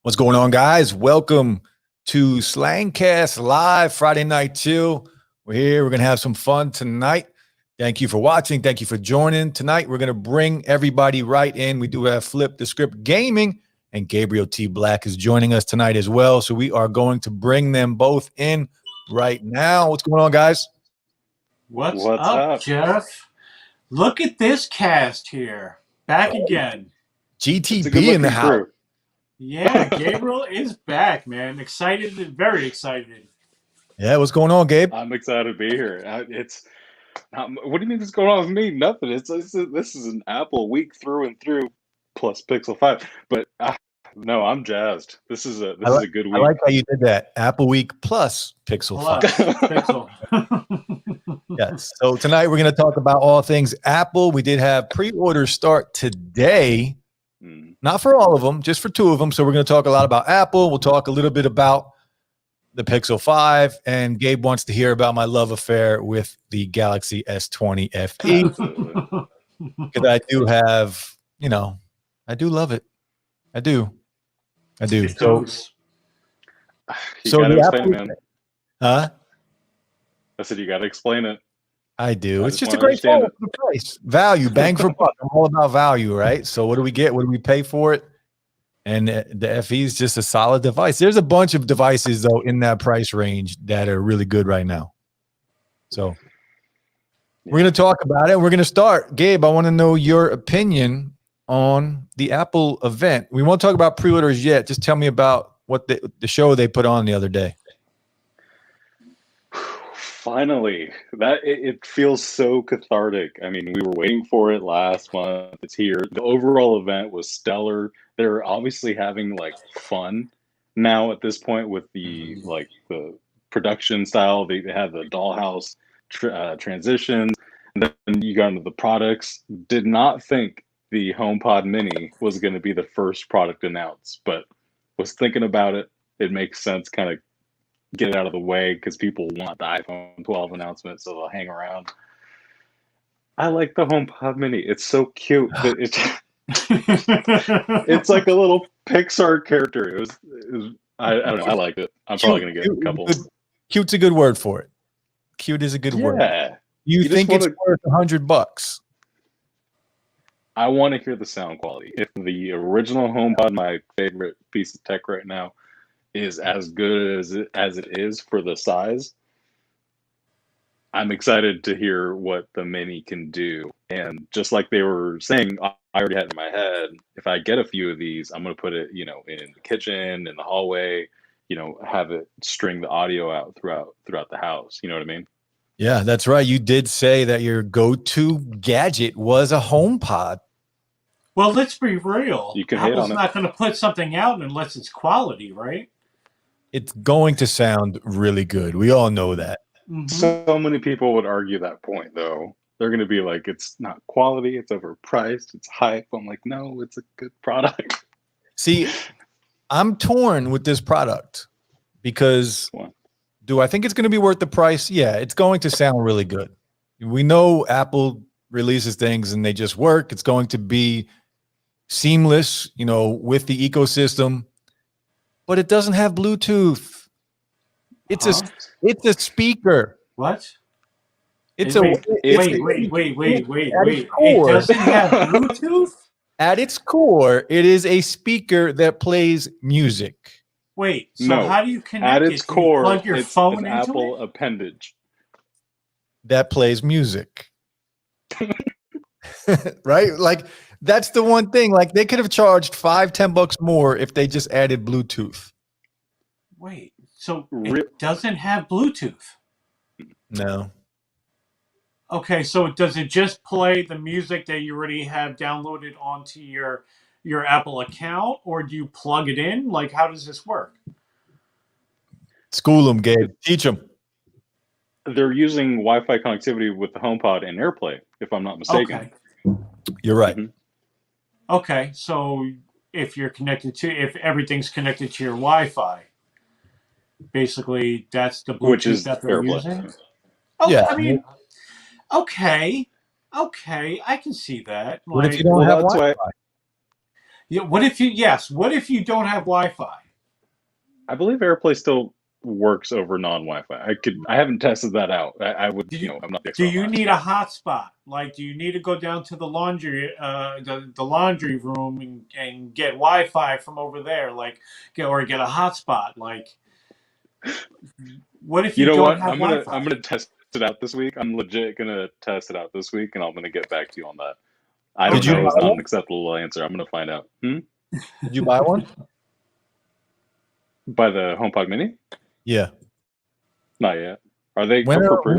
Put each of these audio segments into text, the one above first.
What's going on, guys? Welcome to SlangCast Live Friday Night Chill. We're here. We're going to have some fun tonight. Thank you for watching. Thank you for joining. Tonight, we're going to bring everybody right in. We do have Flip the Script Gaming, and Gabriel T Black is joining us tonight as well. So we are going to bring them both in right now. What's going on, guys? What's up, Jeff? Look at this cast here. Back again. GTB in the house. Yeah, Gabriel is back, man. Excited, very excited. Yeah, what's going on, Gabe? I'm excited to be here. What do you mean what's going on with me? Nothing. This is an Apple week through and through, plus Pixel 5. But no, I'm jazzed. This is a good week. I like how you did that. Apple Week plus Pixel 5. Pixel. Yes. So tonight we're going to talk about all things Apple. We did have pre-orders start today. Not for all of them, just for two of them. So we're going to talk a lot about Apple. We'll talk a little bit about the Pixel 5. And Gabe wants to hear about my love affair with the Galaxy S20 FE. Because I do have, I do love it. I do. So gotta explain it, man. Huh? I said you got to explain it. I do. It's just a great phone for the price. Value, bang for buck. I'm all about value, right? So what do we get? What do we pay for it? And the FE is just a solid device. There's a bunch of devices, though, in that price range that are really good right now. So we're going to talk about it. We're going to start. Gabe, I want to know your opinion on the Apple event. We won't talk about pre-orders yet. Just tell me about what the show they put on the other day. Finally, it feels so cathartic. I mean, we were waiting for it last month. It's here. The overall event was stellar. They're obviously having fun now at this point with the production style. They have the dollhouse transitions. And then you got into the products. Did not think the HomePod Mini was going to be the first product announced, but was thinking about it. It makes sense, kind of get it out of the way because people want the iPhone 12 announcement, so they'll hang around. I like the HomePod Mini. It's so cute. It's like a little Pixar character. It was I don't know. I liked it. I'm probably going to get a couple. Cute's a good word for it. Cute is a good word. Yeah. You think it's worth $100? I want to hear the sound quality. If the original HomePod, my favorite piece of tech right now, is as good as it is for the size, I'm excited to hear what the Mini can do. And just like they were saying, I already had in my head, if I get a few of these, I'm going to put it, in the kitchen, in the hallway, have it string the audio out throughout the house. You know what I mean? Yeah, that's right. You did say that your go-to gadget was a HomePod. Well, let's be real. You can Apple's not going to put something out unless it's quality, right? It's going to sound really good. We all know that. Mm-hmm. So many people would argue that point, though. They're going to be like, it's not quality, it's overpriced, it's hype. I'm like, no, it's a good product. See, I'm torn with this product because do I think it's going to be worth the price? Yeah, it's going to sound really good. We know Apple releases things and they just work. It's going to be seamless, with the ecosystem. But it doesn't have Bluetooth. It's a speaker. What? It's wait. It doesn't have Bluetooth? At its core, it is a speaker that plays music. Wait, so how do you connect at it? its core, plug your it's phone an into Apple it? appendage that plays music. Right? That's the one thing. They could have charged $5-10 more if they just added Bluetooth. Wait, so it doesn't have Bluetooth? No. Okay, so does it just play the music that you already have downloaded onto your Apple account, or do you plug it in? How does this work? School them, Gabe. Teach them. They're using Wi-Fi connectivity with the HomePod and AirPlay, if I'm not mistaken. Okay. You're right. Mm-hmm. Okay, so if everything's connected to your Wi-Fi, basically that's the Bluetooth that they're using. Oh, yeah. I mean, okay, I can see that. What if you don't have Wi-Fi? Yeah. What if you? Yes. What if you don't have Wi-Fi? I believe AirPlay still works over non-Wi-Fi. I haven't tested that out. I would, I'm not the Do expert you on that. need a hotspot? Like, do you need to go down to the laundry, the laundry room and get Wi-Fi from over there? Like, get a hotspot? Like, what if You you know don't what? have Wi-Fi? I'm gonna test it out this week. I'm legit gonna test it out this week, and I'm gonna get back to you on that. I don't Did you know. It's buy not an one? acceptable answer. I'm gonna find out. Did you buy one? By the HomePod Mini? Yeah. Not yet. Are they When up for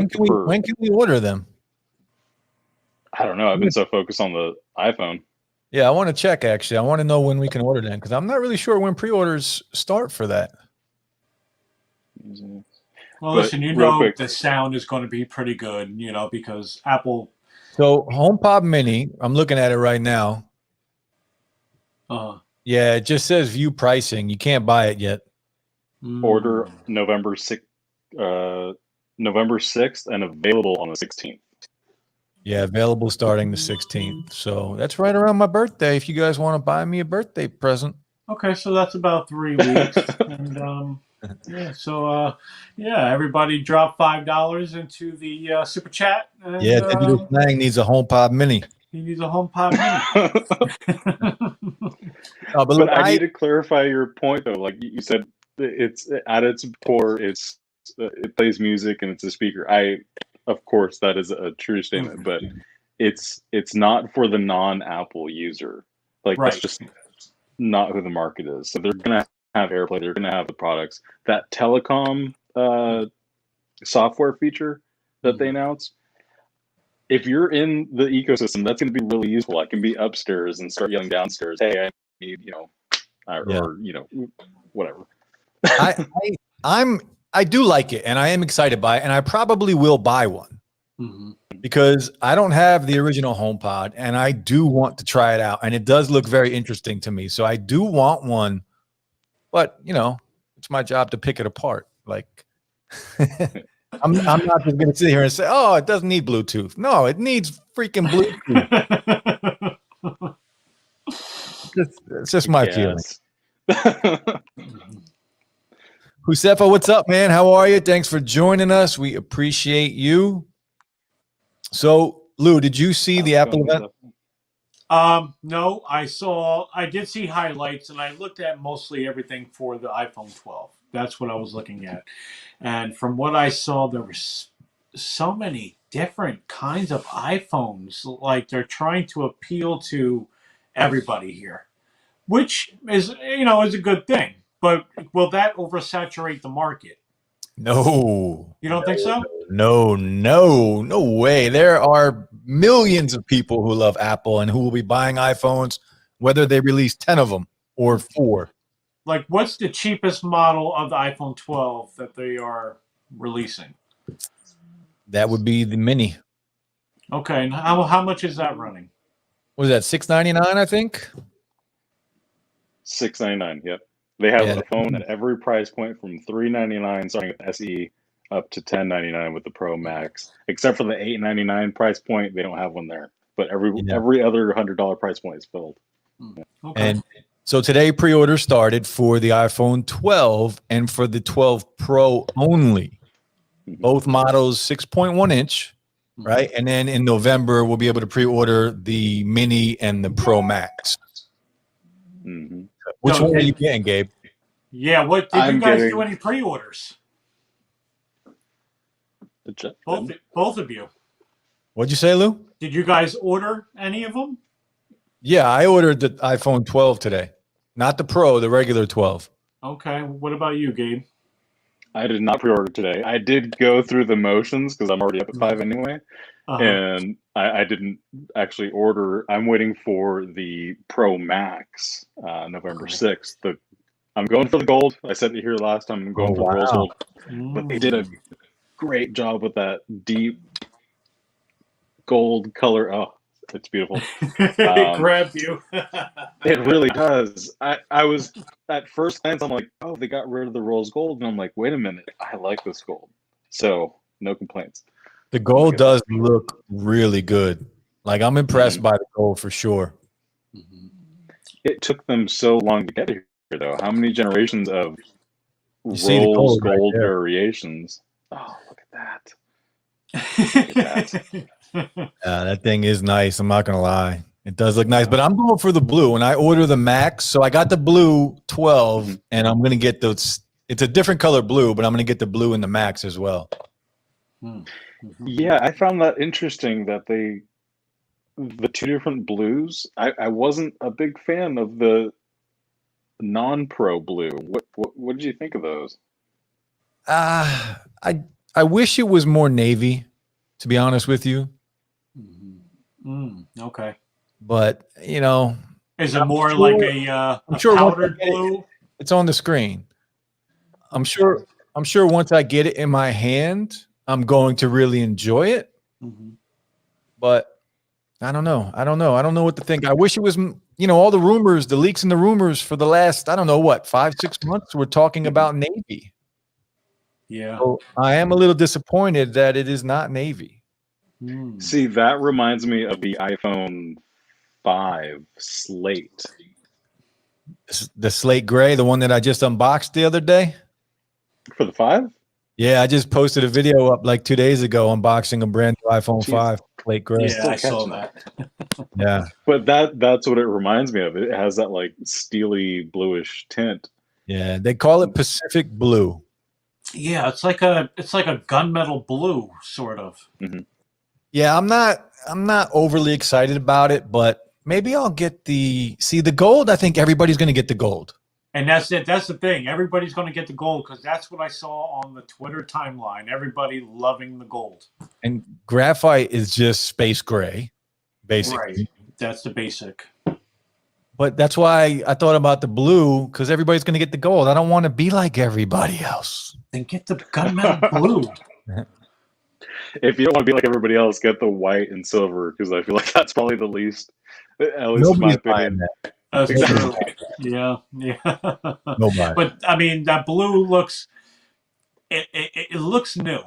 when can we order them? I don't know. I've been so focused on the iPhone. Yeah, I want to check actually. I want to know when we can order them because I'm not really sure when pre-orders start for that. Well, But listen, real quick, the sound is going to be pretty good, because Apple. So HomePod Mini, I'm looking at it right now. Yeah, it just says view pricing. You can't buy it yet. Order November 6th, and available on the 16th. Yeah, available starting the 16th. So that's right around my birthday. If you guys want to buy me a birthday present. Okay, so that's about 3 weeks, and yeah. So everybody drop $5 into the super chat. And, yeah, Digital Slang needs a HomePod Mini. He needs a HomePod Mini. But I need to clarify your point though. Like you said, it's at its core, it plays music and it's a speaker. Of course, that is a true statement, but it's not for the non-Apple user. Like that's just not who the market is. So they're gonna have AirPlay. They're gonna have the products. That telecom software feature that they announced. If you're in the ecosystem, that's going to be really useful. I can be upstairs and start yelling downstairs, "Hey, I need, or whatever." I do like it, and I am excited by it, and I probably will buy one because I don't have the original HomePod, and I do want to try it out, and it does look very interesting to me. So I do want one, but it's my job to pick it apart. Like. I'm not just going to sit here and say, oh, it doesn't need Bluetooth. No, it needs freaking Bluetooth. It's just my feeling. Husefa, what's up, man? How are you? Thanks for joining us. We appreciate you. So, Lou, did you see the Apple event? No, I did see highlights, and I looked at mostly everything for the iPhone 12. That's what I was looking at. And from what I saw, there were so many different kinds of iPhones. Like they're trying to appeal to everybody here, which is a good thing. But will that oversaturate the market? No. You don't think so? No way. There are millions of people who love Apple and who will be buying iPhones, whether they release 10 of them or 4. Like, what's the cheapest model of the iPhone 12 that they are releasing? That would be the Mini. Okay, and how much is that running? What is that, $699, I think? $699, yep. They have a phone at every price point from $399 starting with SE up to $1099 with the Pro Max. Except for the $899 price point, they don't have one there. But every other $100 price point is filled. Yeah. Okay. And so today pre-order started for the iPhone 12 and for the 12 Pro only. Both models 6.1 inch, right? And then in November, we'll be able to pre-order the Mini and the Pro Max. Which one are you getting, Gabe? Yeah, what did you guys do any pre-orders? Both of you. What'd you say, Lou? Did you guys order any of them? Yeah, I ordered the iPhone 12 today. Not the Pro, the regular 12. Okay. What about you, Gabe? I did not pre-order today. I did go through the motions because I'm already up at 5 anyway. And I didn't actually order. I'm waiting for the Pro Max November 6th. I'm going for the gold. I said it here last time. I'm going for the rose gold. But they did a great job with that deep gold color. Oh, it's beautiful. It grabbed you. It really does. I was, at first glance, I'm like, oh, they got rid of the rose gold. And I'm like, wait a minute. I like this gold. So, no complaints. The gold does look really good. Like, I'm impressed by the gold for sure. it took them so long to get here, though. How many generations of You see the rose gold right gold there. variations? Oh, look at that. That thing is nice. I'm not gonna lie. It does look nice, but I'm going for the blue. And I order the max, so I got the blue 12, and I'm gonna get those. It's a different color blue, but I'm gonna get the blue in the max as well. Yeah, I found that interesting that the two different blues. I wasn't a big fan of the non-pro blue. What did you think of those? I wish it was more navy, to be honest with you. Okay. But is it more like a powdered blue? It's on the screen. I'm sure once I get it in my hand, I'm going to really enjoy it. But I don't know. I don't know what to think. I wish it was, all the rumors, the leaks and the rumors for the last, I don't know what, 5-6 months, we're talking about navy. Yeah. So I am a little disappointed that it is not navy. See, that reminds me of the iPhone 5 slate. The slate gray, the one that I just unboxed the other day. For the 5? Yeah, I just posted a video up like 2 days ago unboxing a brand new iPhone 5 slate gray. Yeah, I saw that. Yeah. But that's what it reminds me of. It has that like steely bluish tint. Yeah, they call it Pacific blue. Yeah, it's like a gunmetal blue, sort of. Yeah, I'm not overly excited about it, but maybe I'll get the gold. I think everybody's going to get the gold. And that's it. That's the thing. Everybody's going to get the gold because that's what I saw on the Twitter timeline. Everybody loving the gold. And graphite is just space gray, basically. Right. That's the basic. But that's why I thought about the blue, because everybody's going to get the gold. I don't want to be like everybody else. Then get the gunmetal blue. If you don't want to be like everybody else, get the white and silver, because I feel like that's probably the least, at least in my opinion. That's true. Yeah. Nobody. But I mean, that blue looks. It looks new.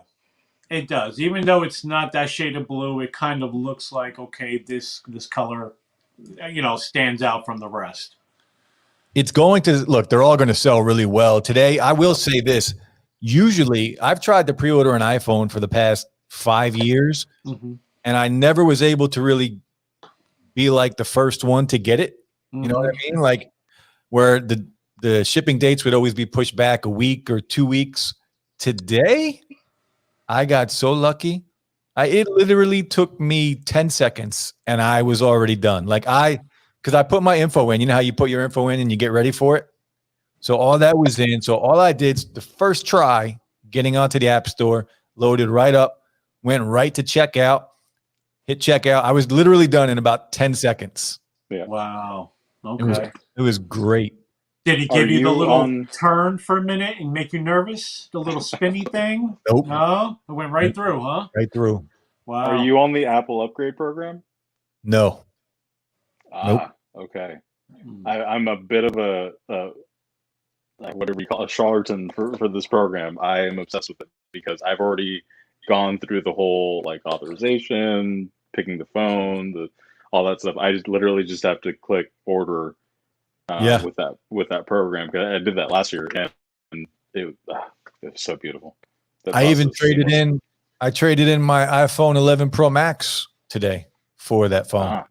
It does, even though it's not that shade of blue. It kind of looks like this color, stands out from the rest. It's going to look. They're all going to sell really well today. I will say this. Usually, I've tried to pre-order an iPhone for the past 5 years, and I never was able to really be like the first one to get it. You know what I mean? Like where the shipping dates would always be pushed back a week or 2 weeks. Today, I got so lucky. It literally took me 10 seconds and I was already done. Because I put my info in. You know how you put your info in and you get ready for it? So all that was in. So all I did, the first try, getting onto the App Store, loaded right up, went right to checkout, hit checkout. I was literally done in about 10 seconds. Yeah. Wow. Okay. It was great. Did he give you the little turn for a minute and make you nervous? The little spinny thing? Nope. No? It went right through, huh? Right through. Wow. Are you on the Apple upgrade program? No. Nope. Okay. I'm a bit of a whatever you call a charlatan for this program. I am obsessed with it because I've already gone through the whole authorization, picking the phone, all that stuff. I just literally just have to click order with that program. I did that last year and it was so beautiful. I even traded in. I traded in my iPhone 11 Pro Max today for that phone.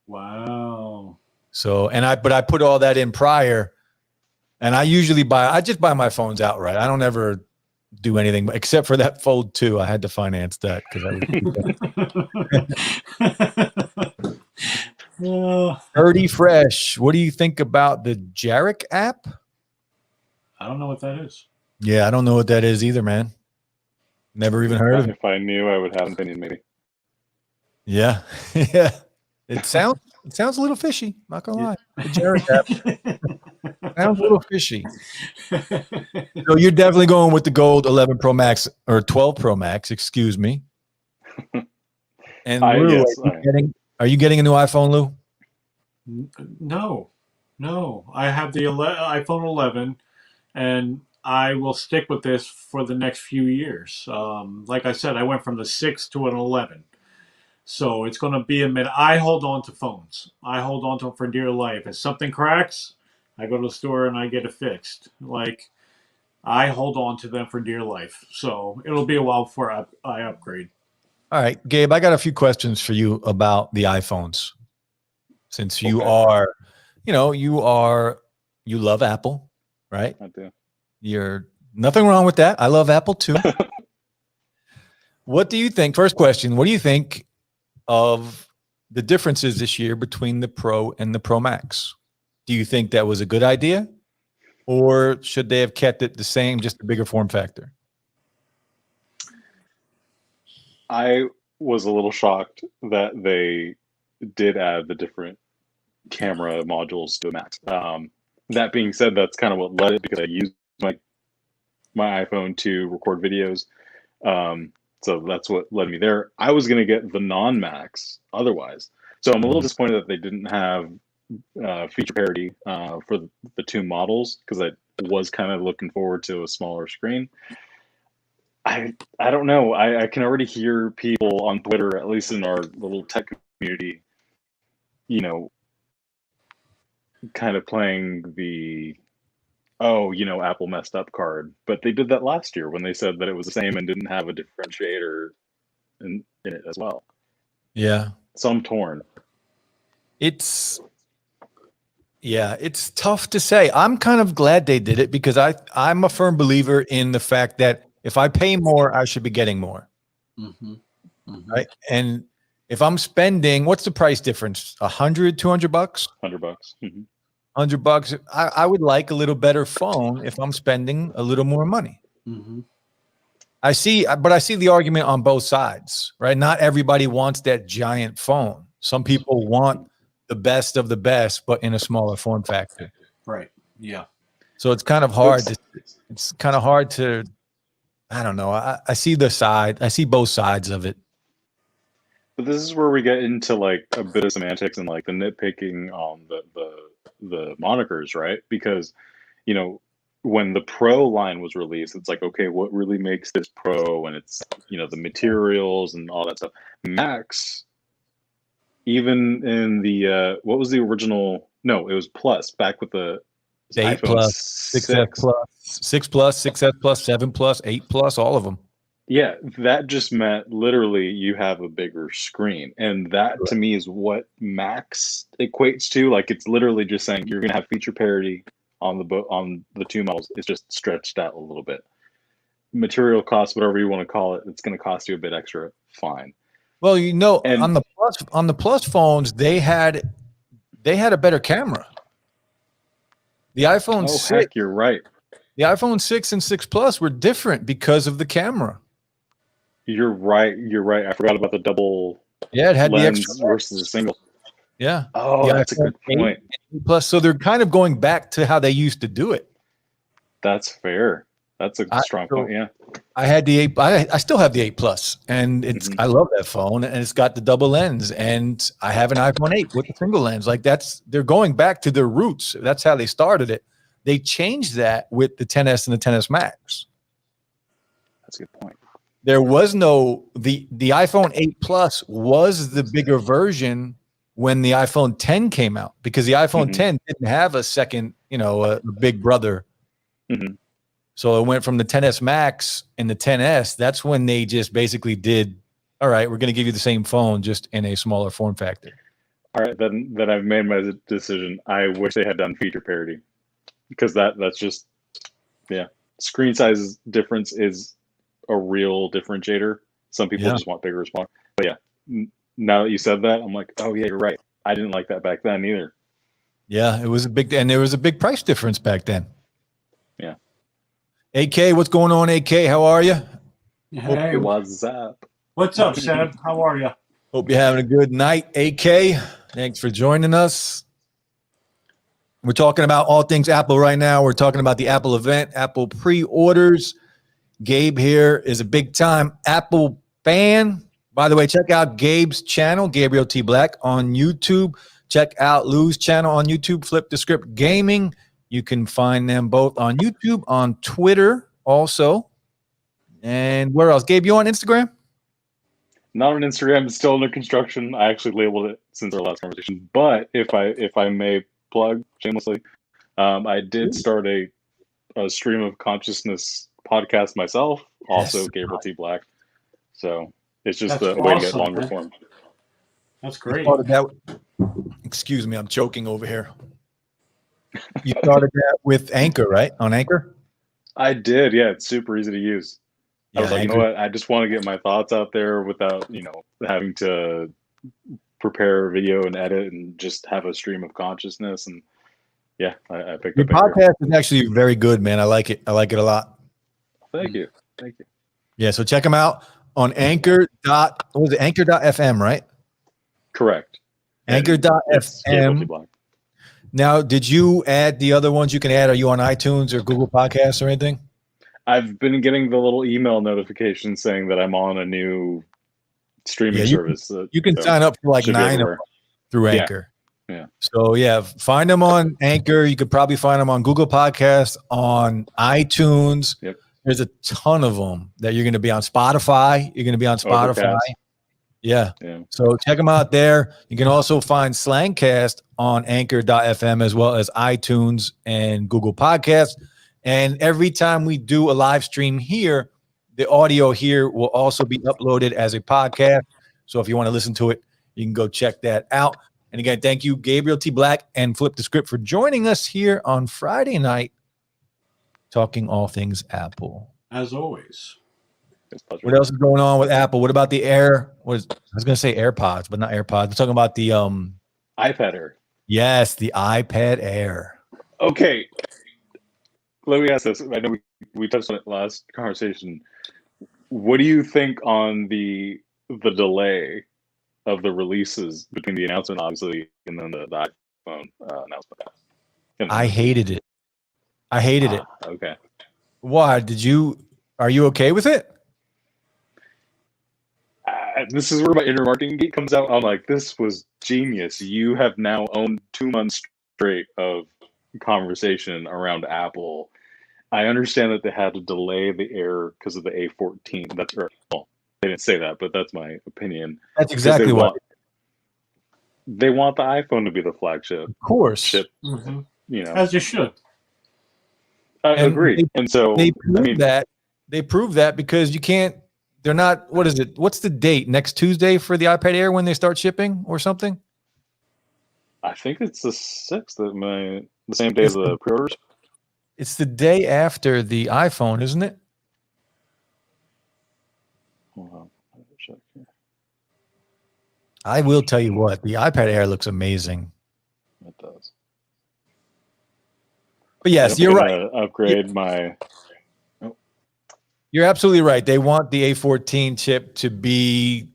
Wow. So but I put all that in prior, and I just buy my phones outright. I don't ever do anything except for that Fold 2. I had to finance that because Dirty Fresh. What do you think about the Jarek app? I don't know what that is. Yeah, I don't know what that is either, man. Never even heard of it. If I knew, I would have an opinion, maybe. Yeah, yeah. It sounds a little fishy. Not gonna lie. The Jarek app sounds a little fishy. So you're definitely going with the gold 11 Pro Max or 12 Pro Max, excuse me. And Lou, are you getting a new iPhone, Lou? No. I have the iPhone 11, and I will stick with this for the next few years. Like I said, I went from the 6 to an 11. So it's going to be a minute. I hold on to phones. I hold on to them for dear life. If something cracks, I go to the store and I get it fixed. Like, I hold on to them for dear life. So it'll be a while before I upgrade. All right, Gabe, I got a few questions for you about the iPhones. Since you are, you love Apple, right? I do. You're nothing wrong with that. I love Apple too. What do you think? First question, what do you think of the differences this year between the Pro and the Pro Max? Do you think that was a good idea? Or should they have kept it the same, just a bigger form factor? I was a little shocked that they did add the different camera modules to the Max. That being said, that's kind of what led it, because I used my iPhone to record videos. So that's what led me there. I was going to get the non-Max otherwise. So I'm a little disappointed that they didn't have feature parity for the two models, because I was kind of looking forward to a smaller screen. I don't know. I can already hear people on Twitter, at least in our little tech community, kind of playing the, Apple messed up card. But they did that last year when they said that it was the same and didn't have a differentiator in it as well. Yeah. So I'm torn. It's tough to say. I'm kind of glad they did it, because I'm a firm believer in the fact that if I pay more, I should be getting more. Mm-hmm. Mm-hmm. Right. And if I'm spending, what's the price difference? $100, $200? $100. Mm-hmm. $100. I would like a little better phone if I'm spending a little more money. Mm-hmm. I see the argument on both sides, right? Not everybody wants that giant phone. Some people want the best of the best, but in a smaller form factor. Right. Yeah. So it's kind of hard. It's kind of hard to, I don't know. I see both sides of it. But this is where we get into like a bit of semantics and like the nitpicking on the monikers, right? Because, when the Pro line was released, it's like, okay, what really makes this Pro? And it's, the materials and all that stuff. Max, even in the, what was the original? No, it was Plus, back with the 8 iPhone Plus, 6. 6S Plus, 6 Plus, 6S Plus, 7 Plus, 8 Plus, all of them. Yeah, that just meant literally you have a bigger screen. And that to me is what Max equates to. Like, it's literally just saying you're going to have feature parity on the two models. It's just stretched out a little bit. Material costs, whatever you want to call it, it's going to cost you a bit extra. Fine. Well, And on the Plus phones, they had a better camera. The iPhone 6, heck, you're right. The iPhone 6 and 6 Plus were different because of the camera. You're right. I forgot about the double it had lens the extra versus a single. Yeah. Oh, the that's a good point. Plus, so they're kind of going back to how they used to do it. That's fair. That's a strong point. Yeah. I had the 8. I still have the 8 Plus, and it's I love that phone, and it's got the double lens, and I have an iPhone 8 with the single lens. Like they're going back to their roots. That's how they started it. They changed that with the 10s and the 10s Max. That's a good point. There was the iPhone 8 Plus was the bigger version when the iPhone 10 came out, because the iPhone 10 didn't have a second, a big brother. Mm-hmm. So it went from the 10s Max and the 10s. That's when they just basically did, all right, we're going to give you the same phone, just in a smaller form factor. All right, then I've made my decision. I wish they had done feature parity, because that's just, screen size difference is a real differentiator. Some people just want bigger or smaller. But yeah, now that you said that, I'm like, oh yeah, you're right. I didn't like that back then either. Yeah, it was and there was a big price difference back then. Yeah. AK, what's going on, AK? How are you? Hey, what's up? What's up, Seb? How are you? Hope you're having a good night, AK. Thanks for joining us. We're talking about all things Apple right now. We're talking about the Apple event, Apple pre-orders. Gabe here is a big-time Apple fan. By the way, check out Gabe's channel, Gabriel T Black, on YouTube. Check out Lou's channel on YouTube, Flip the Script Gaming. You can find them both on YouTube, on Twitter also. And where else? Gabe, you on Instagram? Not on Instagram. It's still under construction. I actually labeled it since our last conversation. But if I may plug shamelessly, I did start a stream of consciousness podcast myself. Also, Gabriel T Black. So it's just a way to get longer form. That's great. Excuse me, I'm choking over here. You started that with Anchor, right? On Anchor? I did. Yeah, it's super easy to use. I was like, Anchor. you know what? I just want to get my thoughts out there without, having to prepare video and edit and just have a stream of consciousness. And yeah, I picked Your up Anchor. podcast is actually very good, man. I like it. I like it a lot. Thank you. Yeah, so check them out on Anchor.fm, right? Correct. Anchor.fm. Now, did you add the other ones you can add? Are you on iTunes or Google Podcasts or anything? I've been getting the little email notification saying that I'm on a new streaming service. You can sign up for like 9 of them through Anchor. Yeah. So yeah, find them on Anchor. You could probably find them on Google Podcasts, on iTunes. Yep. There's a ton of them that you're going to be on Spotify. You're going to be on Spotify. Overcast. Yeah. So check them out there. You can also find SlangCast on Anchor.fm as well as iTunes and Google Podcasts. And every time we do a live stream here, the audio here will also be uploaded as a podcast. So if you want to listen to it, you can go check that out. And again, thank you, Gabriel T Black and Flip the Script, for joining us here on Friday night, talking all things Apple. As always. What else is going on with Apple? What about the Air? I was going to say AirPods, but not AirPods. We're talking about the iPad Air. Yes, the iPad Air. Okay. Let me ask this. I know we touched on it last conversation. What do you think on the delay of the releases between the announcement, obviously, and then the iPhone announcement? I hated it. it. Okay. Why? Are you okay with it? This is where my inner marketing geek comes out. I'm like, this was genius. You have now owned 2 months straight of conversation around Apple. I understand that they had to delay the Air because of the A14. That's right. Well, they didn't say that, but that's my opinion. That's exactly what they want the iPhone to be the flagship. Of course. Mm-hmm. As you should. I agree. And so they prove that because you can't. They're not. What is it? What's the date? Next Tuesday for the iPad Air when they start shipping or something? I think it's the 6th. The same day as the pre-orders. It's the day after the iPhone, isn't it? Hold on. Let me check here. I will tell you what, the iPad Air looks amazing. It does. But yes, you're right. Upgrade my. You're absolutely right. They want the A14 chip to be,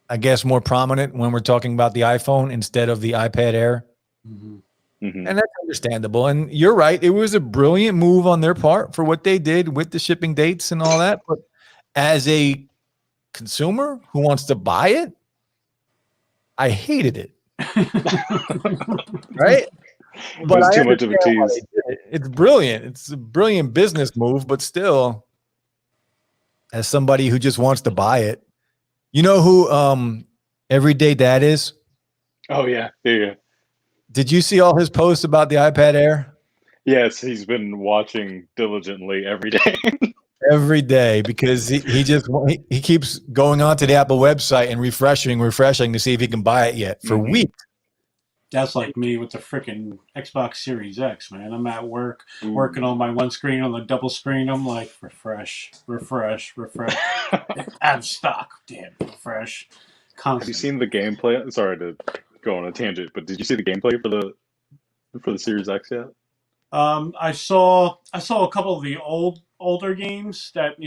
I guess, more prominent when we're talking about the iPhone instead of the iPad Air. Mm-hmm. Mm-hmm. And that's understandable. And you're right. It was a brilliant move on their part for what they did with the shipping dates and all that. But as a consumer who wants to buy it, I hated it. Right? But it's too much of a tease. It's brilliant. It's a brilliant business move, but still, as somebody who just wants to buy it, you know who Everyday Dad is? Oh, yeah. Yeah. Did you see all his posts about the iPad Air? Yes, he's been watching diligently every day. Every day, because he keeps going onto the Apple website and refreshing to see if he can buy it yet for weeks. That's like me with the freaking Xbox Series X, man. I'm at work working on my one screen on the double screen. I'm like, refresh. Out of stock. Damn, refresh. Constant. Have you seen the gameplay? Sorry to go on a tangent, but did you see the gameplay for the Series X yet? I saw a couple of the older games that,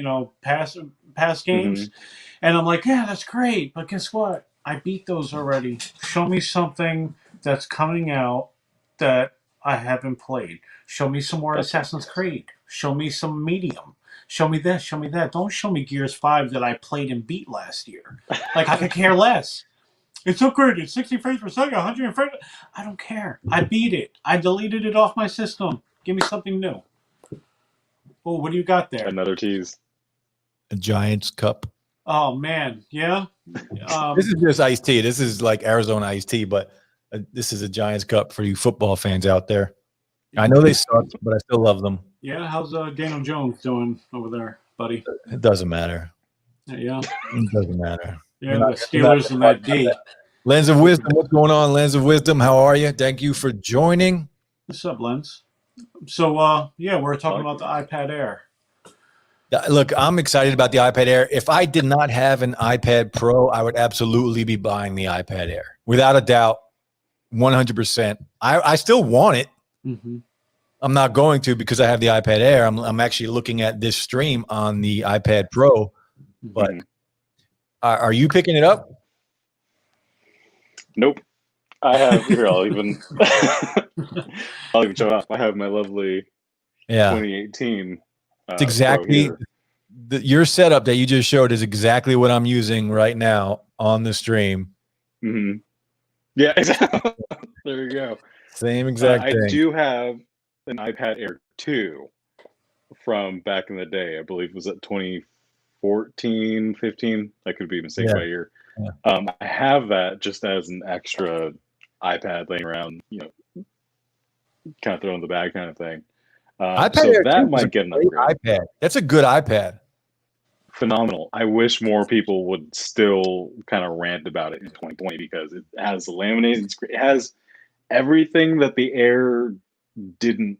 past games, and I'm like, yeah, that's great. But guess what? I beat those already. Show me something that's coming out that I haven't played. Show me some more Assassin's Creed. Show me some Medium. Show me this. Show me that. Don't show me Gears 5 that I played and beat last year. Like, I could care less. It's upgraded. 60 frames per second. 100 frames. I don't care. I beat it. I deleted it off my system. Give me something new. Oh, what do you got there? Another tease. A Giants Cup. Oh man, yeah. This is just iced tea. This is like Arizona iced tea, but this is a Giants cup for you football fans out there. I know they suck, but I still love them. Yeah, how's Daniel Jones doing over there, buddy? It doesn't matter. Yeah, It doesn't matter. yeah. The Steelers and that D. Lens of Wisdom, what's going on? Lens of Wisdom, how are you? Thank you for joining. What's up, Lens? So, yeah, we're talking about the iPad Air. Look, I'm excited about the iPad Air. If I did not have an iPad Pro, I would absolutely be buying the iPad Air. Without a doubt, 100%. I still want it. Mm-hmm. I'm not going to because I have the iPad Air. I'm actually looking at this stream on the iPad Pro. But are you picking it up? Nope. I have here. I'll even show off. I have my lovely 2018. It's exactly your setup that you just showed is exactly what I'm using right now on the stream. Mm-hmm. Yeah, exactly. There you go. Same exact thing. I do have an iPad Air 2 from back in the day. I believe it was at 2014, 15. I could be mistaken by year. Yeah. I have that just as an extra iPad laying around, kind of throw in the bag kind of thing. iPad so Air that might get an upgrade. iPad. That's a good iPad. Phenomenal. I wish more people would still kind of rant about it in 2020 because it has the laminated screen. It has everything that the Air didn't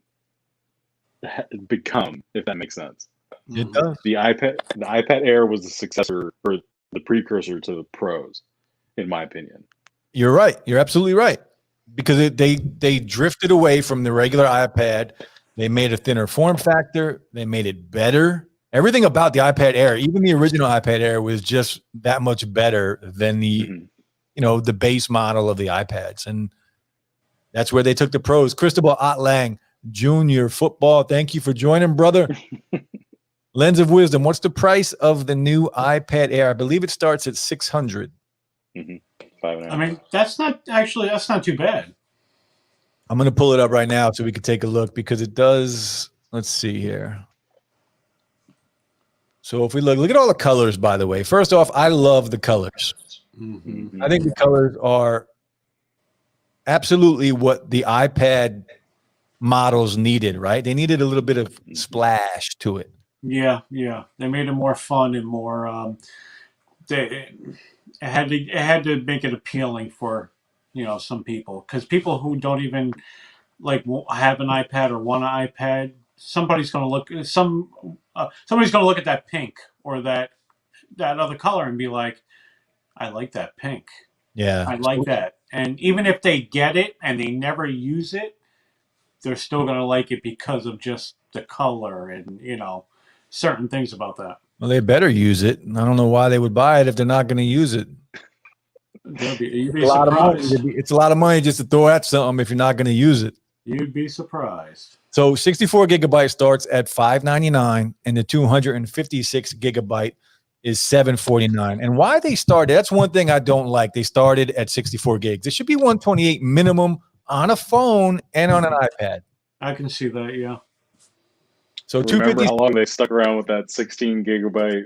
become, if that makes sense. It does. The iPad Air was the successor or the precursor to the Pros, in my opinion. You're right. You're absolutely right. Because they drifted away from the regular iPad. They made a thinner form factor. They made it better. Everything about the iPad Air, even the original iPad Air, was just that much better than the, the base model of the iPads. And that's where they took the Pros. Cristobal Otlang, Junior Football. Thank you for joining, brother. Lens of Wisdom. What's the price of the new iPad Air? I believe it starts at $600. I mean, that's not too bad. I'm going to pull it up right now so we can take a look because it does. Let's see here. So if we look at all the colors, by the way. First off, I love the colors. I think the colors are absolutely what the iPad models needed, right? They needed a little bit of splash to it. Yeah. They made it more fun and more. It had to make it appealing for some people, because people who don't even have an iPad or want an iPad, somebody's going to look at that pink or that other color and be like, I like that pink. Yeah, I like that. And even if they get it and they never use it, they're still going to like it because of just the color and certain things about that. Well, they better use it. I don't know why they would buy it if they're not going to use it. You'd be surprised. It's a lot of money just to throw at something if you're not going to use it. You'd be surprised. So 64 gigabyte starts at $599, and the 256 gigabyte is $749. And why they started, that's one thing I don't like. They started at 64 gigs. It should be 128 minimum on a phone and on an iPad. I can see that, yeah. So remember how long they stuck around with that 16 gigabyte,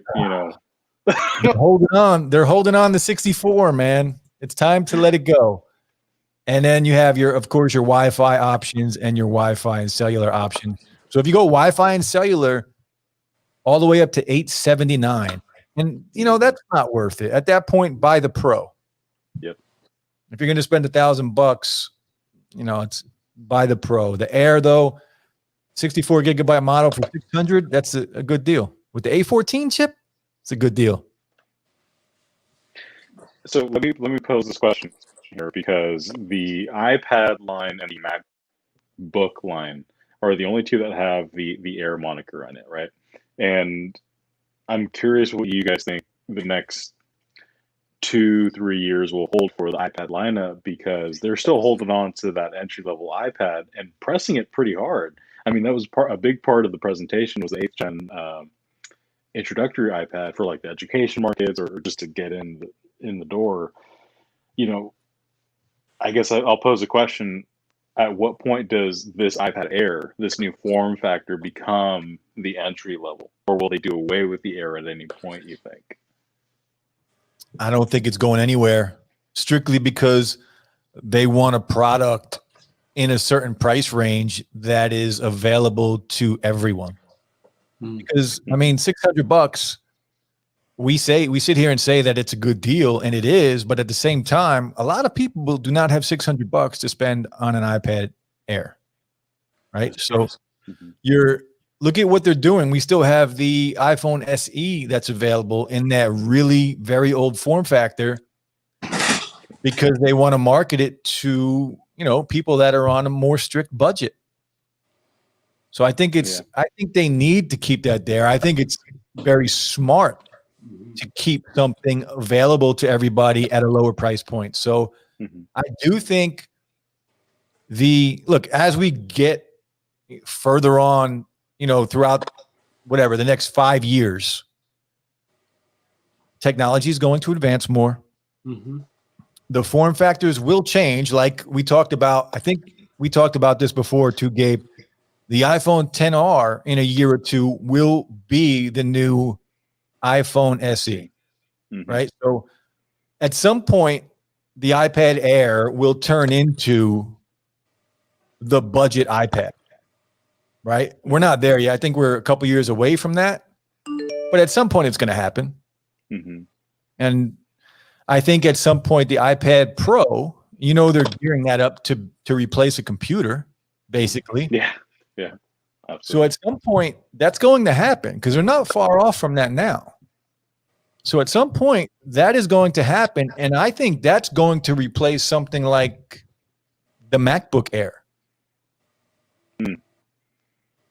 They're holding on to 64, man. It's time to let it go. And then you have of course, your Wi-Fi options and your Wi-Fi and cellular options. So if you go Wi-Fi and cellular all the way up to $879, and that's not worth it. At that point, buy the Pro. Yep. If you're going to spend $1,000, it's buy the Pro. The Air, though, 64 gigabyte model for $600, that's a good deal. With the A14 chip, it's a good deal. So let me pose this question here, because the iPad line and the MacBook line are the only two that have the Air moniker on it, right? And I'm curious what you guys think the next 2-3 years will hold for the iPad lineup, because they're still holding on to that entry-level iPad and pressing it pretty hard. I mean, that was a big part of the presentation was the 8th gen introductory iPad for the education markets or just to get in the door. I guess I'll pose a question. At what point does this iPad Air, this new form factor, become the entry level? Or will they do away with the Air at any point, you think? I don't think it's going anywhere, strictly because they want a product in a certain price range that is available to everyone. Because I mean, $600, we sit here and say that it's a good deal, and it is, but at the same time, a lot of people do not have $600 to spend on an iPad Air. Right? So look at what they're doing. We still have the iPhone SE that's available in that really very old form factor because they want to market it to, people that are on a more strict budget. So I think I think they need to keep that there. I think it's very smart to keep something available to everybody at a lower price point. So I do think as we get further on, throughout the next 5 years, technology is going to advance more. The form factors will change, like we talked about. I think we talked about this before too, Gabe. The iPhone XR in a year or two will be the new iPhone SE, right? So at some point, the iPad Air will turn into the budget iPad, right? We're not there yet. I think we're a couple years away from that, but at some point it's going to happen. And I think at some point the iPad Pro, they're gearing that up to replace a computer, basically. Yeah, absolutely. So at some point that's going to happen because they're not far off from that now. So at some point that is going to happen, and I think that's going to replace something like the MacBook Air.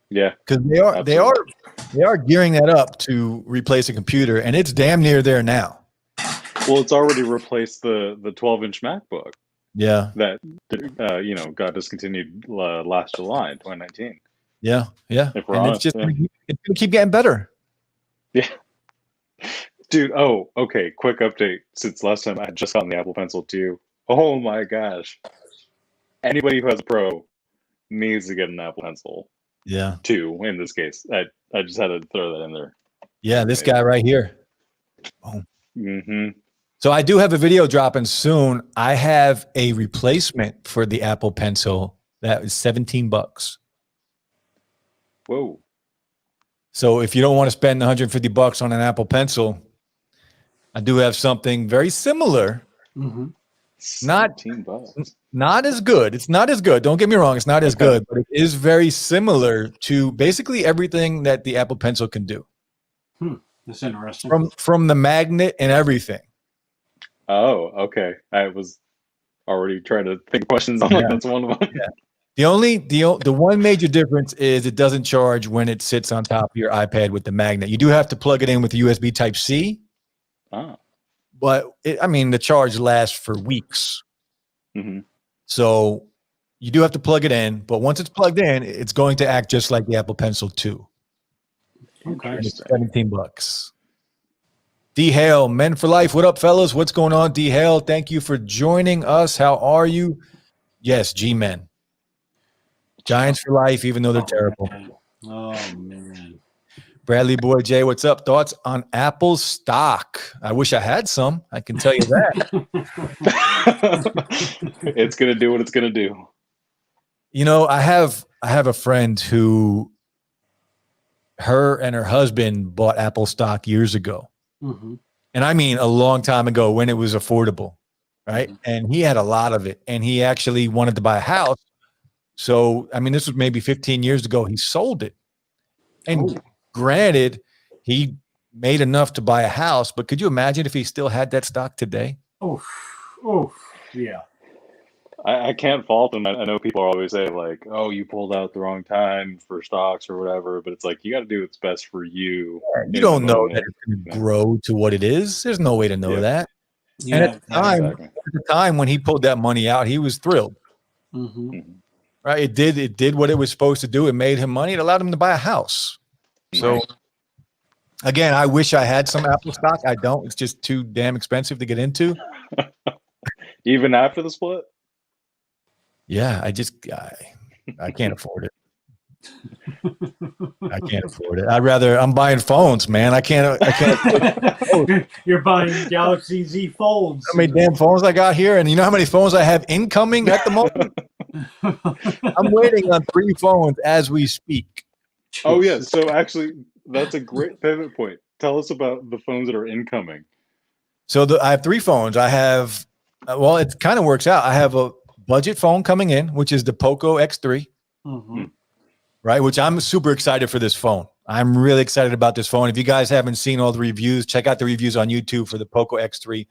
Yeah, because they are gearing that up to replace a computer, and it's damn near there now. Well, it's already replaced the 12-inch MacBook. Yeah, that got discontinued last July in 2019. Yeah, If we're and honest, it's going to keep getting better. Yeah, dude. Oh, okay. Quick update. Since last time, I had just gotten the Apple Pencil 2. Oh my gosh! Anybody who has a Pro needs to get an Apple Pencil. Yeah, 2 in this case. I just had to throw that in there. Yeah, this guy right here. Oh. So I do have a video dropping soon. I have a replacement for the Apple Pencil that is $17. Whoa. So if you don't want to spend $150 on an Apple Pencil, I do have something very similar. Not as good. It's not as good. Don't get me wrong. It's not as good, but it is very similar to basically everything that the Apple Pencil can do. That's interesting. From the magnet and everything. Oh, okay. I was already trying to think of questions on that's one of them. Yeah. The one major difference is it doesn't charge when it sits on top of your iPad with the magnet. You do have to plug it in with USB Type-C. But the charge lasts for weeks. So you do have to plug it in, but once it's plugged in, it's going to act just like the Apple Pencil 2. Okay. And it's $17. D Hale, Men for Life. What up, fellas? What's going on? D Hale, thank you for joining us. How are you? Yes, G-Men. Giants for life, even though they're terrible. Oh, man. Bradley Boy J, what's up? Thoughts on Apple stock? I wish I had some. I can tell you that. It's going to do what it's going to do. I have a friend who her and her husband bought Apple stock years ago. And I mean a long time ago when it was affordable, right? And he had a lot of it, and he actually wanted to buy a house. So, this was maybe 15 years ago. He sold it. And granted, he made enough to buy a house, but could you imagine if he still had that stock today? Yeah. I can't fault him. I know people always say, like, oh, you pulled out the wrong time for stocks or whatever, but it's like, you got to do what's best for you. You don't know that it's going to grow to what it is. There's no way to know that. Yeah, and at the time when he pulled that money out, he was thrilled. Right? It did what it was supposed to do. It made him money. It allowed him to buy a house. So, again, I wish I had some Apple stock. I don't. It's just too damn expensive to get into. Even after the split? Yeah, I can't afford it. I can't afford it. I'm buying phones, man. I can't. You're buying Galaxy Z Folds. How many damn phones I got here? And you know how many phones I have incoming at the moment? I'm waiting on 3 phones as we speak. Oh, yeah. So actually, that's a great pivot point. Tell us about the phones that are incoming. So I have 3 phones. I have, well, it kind of works out. I have a budget phone coming in, which is the Poco X3, right? Which I'm super excited for this phone. I'm really excited about this phone. If you guys haven't seen all the reviews, check out the reviews on YouTube for the Poco X3.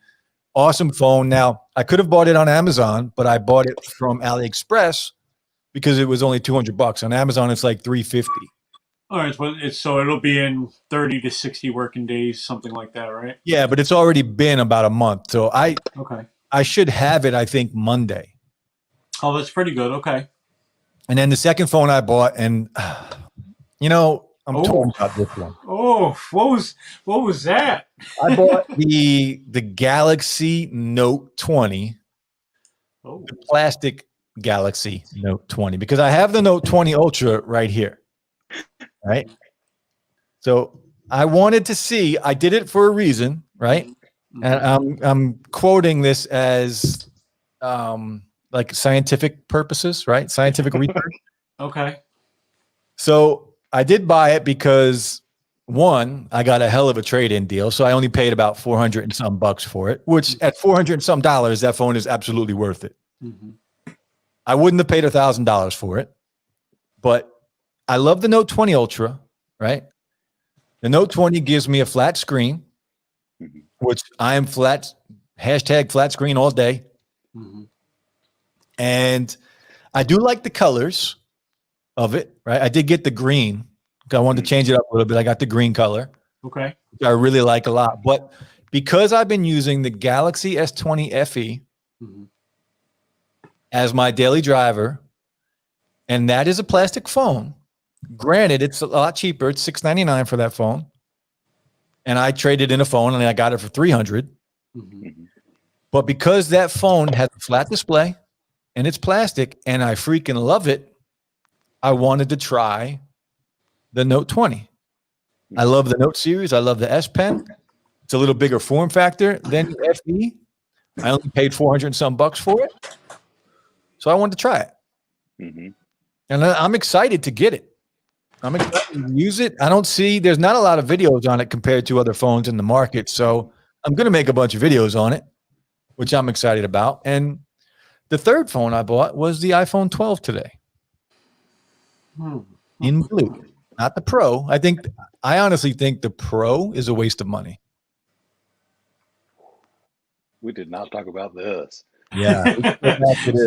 Awesome phone. Now, I could have bought it on Amazon, but I bought it from AliExpress because it was only $200. On Amazon, it's like $350. All right, so it'll be in 30 to 60 working days, something like that, right? Yeah, but it's already been about a month. So I should have it, I think, Monday. Oh, that's pretty good. Okay. And then the second phone I bought, and you know, I'm torn about this one. Oh, what was that? I bought the Galaxy Note 20, the plastic Galaxy Note 20, because I have the Note 20 Ultra right here, right? So I wanted to see. I did it for a reason, right? And I'm quoting this as like scientific purposes, right? Scientific research. Okay. So I did buy it because, one, I got a hell of a trade-in deal. So I only paid about $400 and some bucks for it, which at $400 and some dollars, that phone is absolutely worth it. I wouldn't have paid $1,000 for it, but I love the Note 20 Ultra, right? The Note 20 gives me a flat screen, which I am hashtag flat screen all day. And I do like the colors of it, right? I did get the green. I wanted to change it up a little bit. I got the green color. Okay. Which I really like a lot. But because I've been using the Galaxy S20 FE as my daily driver, and that is a plastic phone. Granted, it's a lot cheaper. It's $699 for that phone. And I traded in a phone and I got it for $300. But because that phone has a flat display and it's plastic and I freaking love it, I wanted to try the Note 20. I love the Note series. I love the S Pen. It's a little bigger form factor than the FE. I only paid $400 and some bucks for it. So I wanted to try it. And I'm excited to get it. I'm excited to use it. There's not a lot of videos on it compared to other phones in the market. So I'm going to make a bunch of videos on it, which I'm excited about. And the third phone I bought was the iPhone 12 today. In blue, not the Pro. I honestly think the Pro is a waste of money. We did not talk about this. Yeah.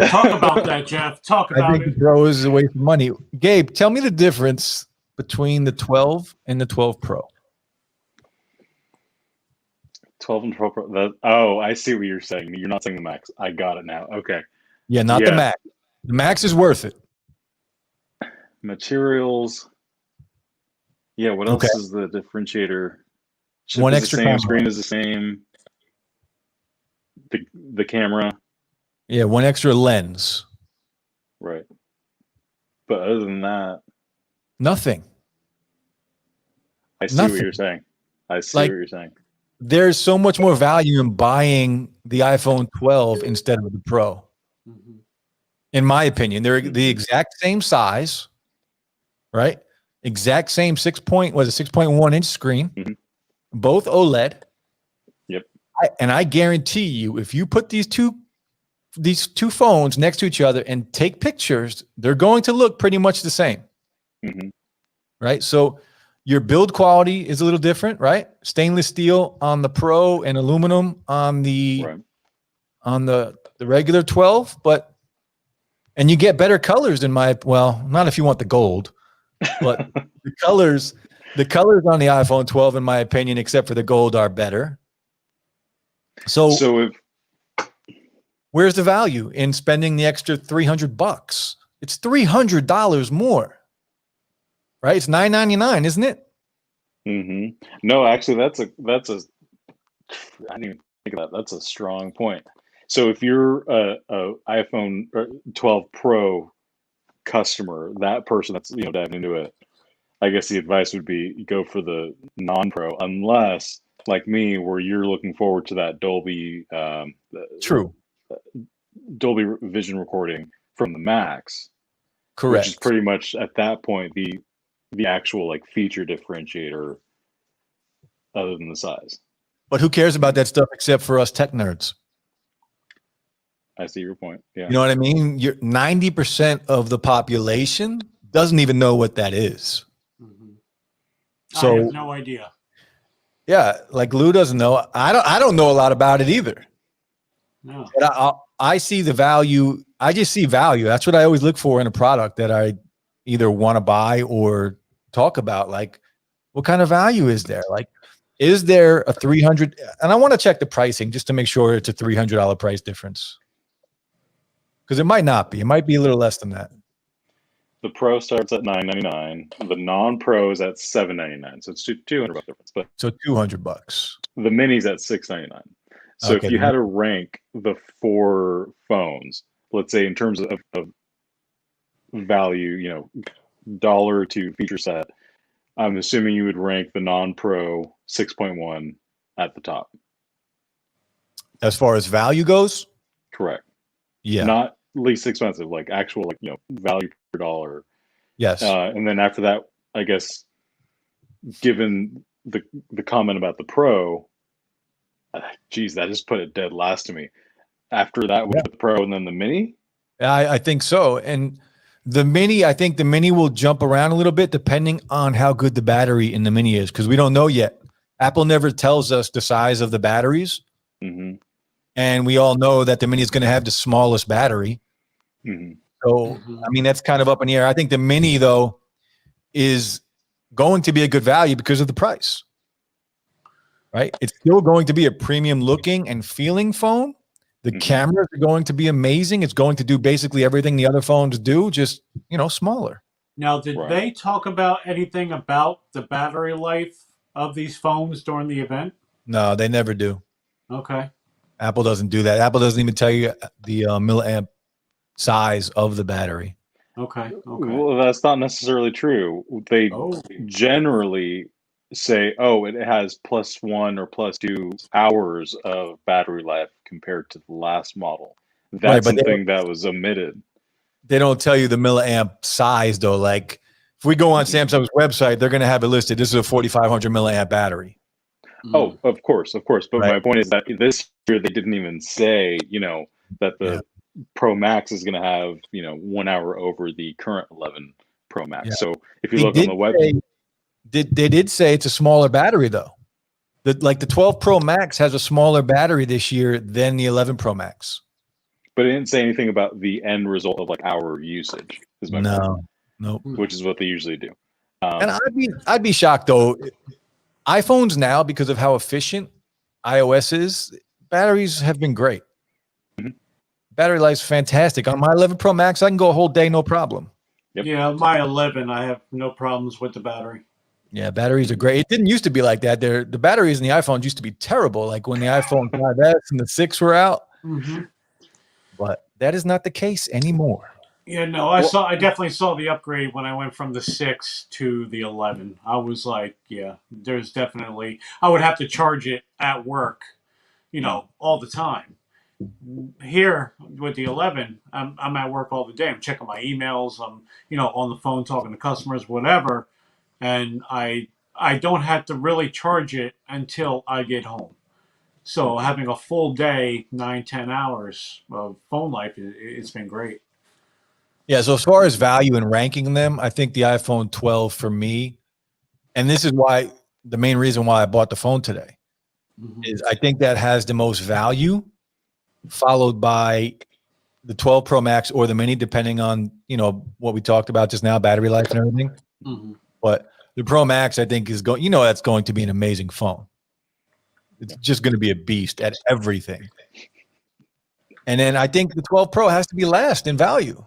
Talk about that, Jeff. Talk about I think the Pro is a waste of money. Gabe, tell me the difference between the 12 and the 12 Pro. 12 and 12 Pro. I see what you're saying. You're not saying the Max. I got it now. Okay. Yeah, not the Max. The Max is worth it. Materials. Yeah, what else is the differentiator? One extra camera. Screen is the same. The camera. Yeah, one extra lens. Right. But other than that, nothing. I see what you're saying. There's so much more value in buying the iPhone 12 instead of the Pro. In my opinion, they're the exact same size, right? Exact same 6.1 inch screen, both OLED. Yep. And I guarantee you, if you put these two phones next to each other and take pictures, they're going to look pretty much the same. Right? So your build quality is a little different, right? Stainless steel on the Pro and aluminum on the regular 12, and you get better colors not if you want the gold, but the colors on the iPhone 12, in my opinion, except for the gold, are better. So where's the value in spending the extra $300? It's $300 more, right? It's $999, isn't it? No, actually, I didn't even think of that. That's a strong point. So if you're a iPhone 12 Pro customer, that person that's diving into it, I guess the advice would be go for the non-pro, unless like me, where you're looking forward to that True. Dolby Vision recording from the Max, which is Correct. pretty much at that point the actual like feature differentiator, other than the size. But who cares about that stuff except for us tech nerds? I see your point. Yeah. You know what I mean? 90% of the population doesn't even know what that is. Mm-hmm. So I have no idea. Yeah, like Lou doesn't know. I don't know a lot about it either. No. But I see the value. I just see value. That's what I always look for in a product that I either want to buy or talk about. Like, what kind of value is there? Like, is there a 300? And I want to check the pricing just to make sure it's a $300 price difference. Because it might not be. It might be a little less than that. The Pro starts at $999. The non-Pro is at $799. So it's $200 difference. But so $200. The Mini's at $699. So Okay, if you had to rank the 4 phones, let's say in terms of value, dollar to feature set, I'm assuming you would rank the non-Pro 6.1 at the top. As far as value goes? Correct. Yeah. Not least expensive, like actual value per dollar. Yes. And then after that, I guess, given the comment about the Pro, geez, that just put it dead last to me. After that, with the Pro and then the Mini? I think so. And the Mini, I think the Mini will jump around a little bit depending on how good the battery in the Mini is, because we don't know yet. Apple never tells us the size of the batteries. Mm-hmm. And we all know that the Mini is going to have the smallest battery. Mm-hmm. So, I mean, that's kind of up in the air. I think the Mini, though, is going to be a good value because of the price. Right? It's still going to be a premium looking and feeling phone. The cameras are going to be amazing. It's going to do basically everything the other phones do, just, smaller. Now, did they talk about anything about the battery life of these phones during the event? No, they never do. Okay. Apple doesn't do that. Apple doesn't even tell you the milliamp size of the battery. Okay. Well, that's not necessarily true. They generally say, it has +1 or +2 hours of battery life compared to the last model. That's something that was omitted. They don't tell you the milliamp size, though. Like, if we go on Samsung's website, they're going to have it listed. This is a 4,500 milliamp battery. Oh, of course. But my point is that this year they didn't even say, that the Pro Max is going to have, 1 hour over the current 11 Pro Max. Yeah. So if you look on the website, they did say it's a smaller battery, though. The 12 Pro Max has a smaller battery this year than the 11 Pro Max. But it didn't say anything about the end result of hour usage. Is my point. Nope. Which is what they usually do. And I'd be shocked though. iPhones now, because of how efficient iOS is, batteries have been great. Mm-hmm. Battery life's fantastic. On my 11 Pro Max, I can go a whole day, no problem. Yep. Yeah, my 11, I have no problems with the battery. Yeah, batteries are great. It didn't used to be like that. The batteries in the iPhones used to be terrible, like when the iPhone 5S and the 6 were out. Mm-hmm. But that is not the case anymore. Yeah, no, I definitely saw the upgrade when I went from the 6 to the 11. I was like, yeah, there's definitely, I would have to charge it at work, all the time. Here with the 11, I'm at work all the day. I'm checking my emails. I'm, on the phone talking to customers, whatever. And I don't have to really charge it until I get home. So having a full day, 9-10 hours of phone life, it's been great. Yeah, so as far as value and ranking them, I think the iPhone 12 for me, and this is why the main reason why I bought the phone today, is I think that has the most value, followed by the 12 Pro Max or the Mini, depending on what we talked about just now, battery life and everything. Mm-hmm. But the Pro Max, I think, is going. That's going to be an amazing phone. It's just going to be a beast at everything. And then I think the 12 Pro has to be last in value,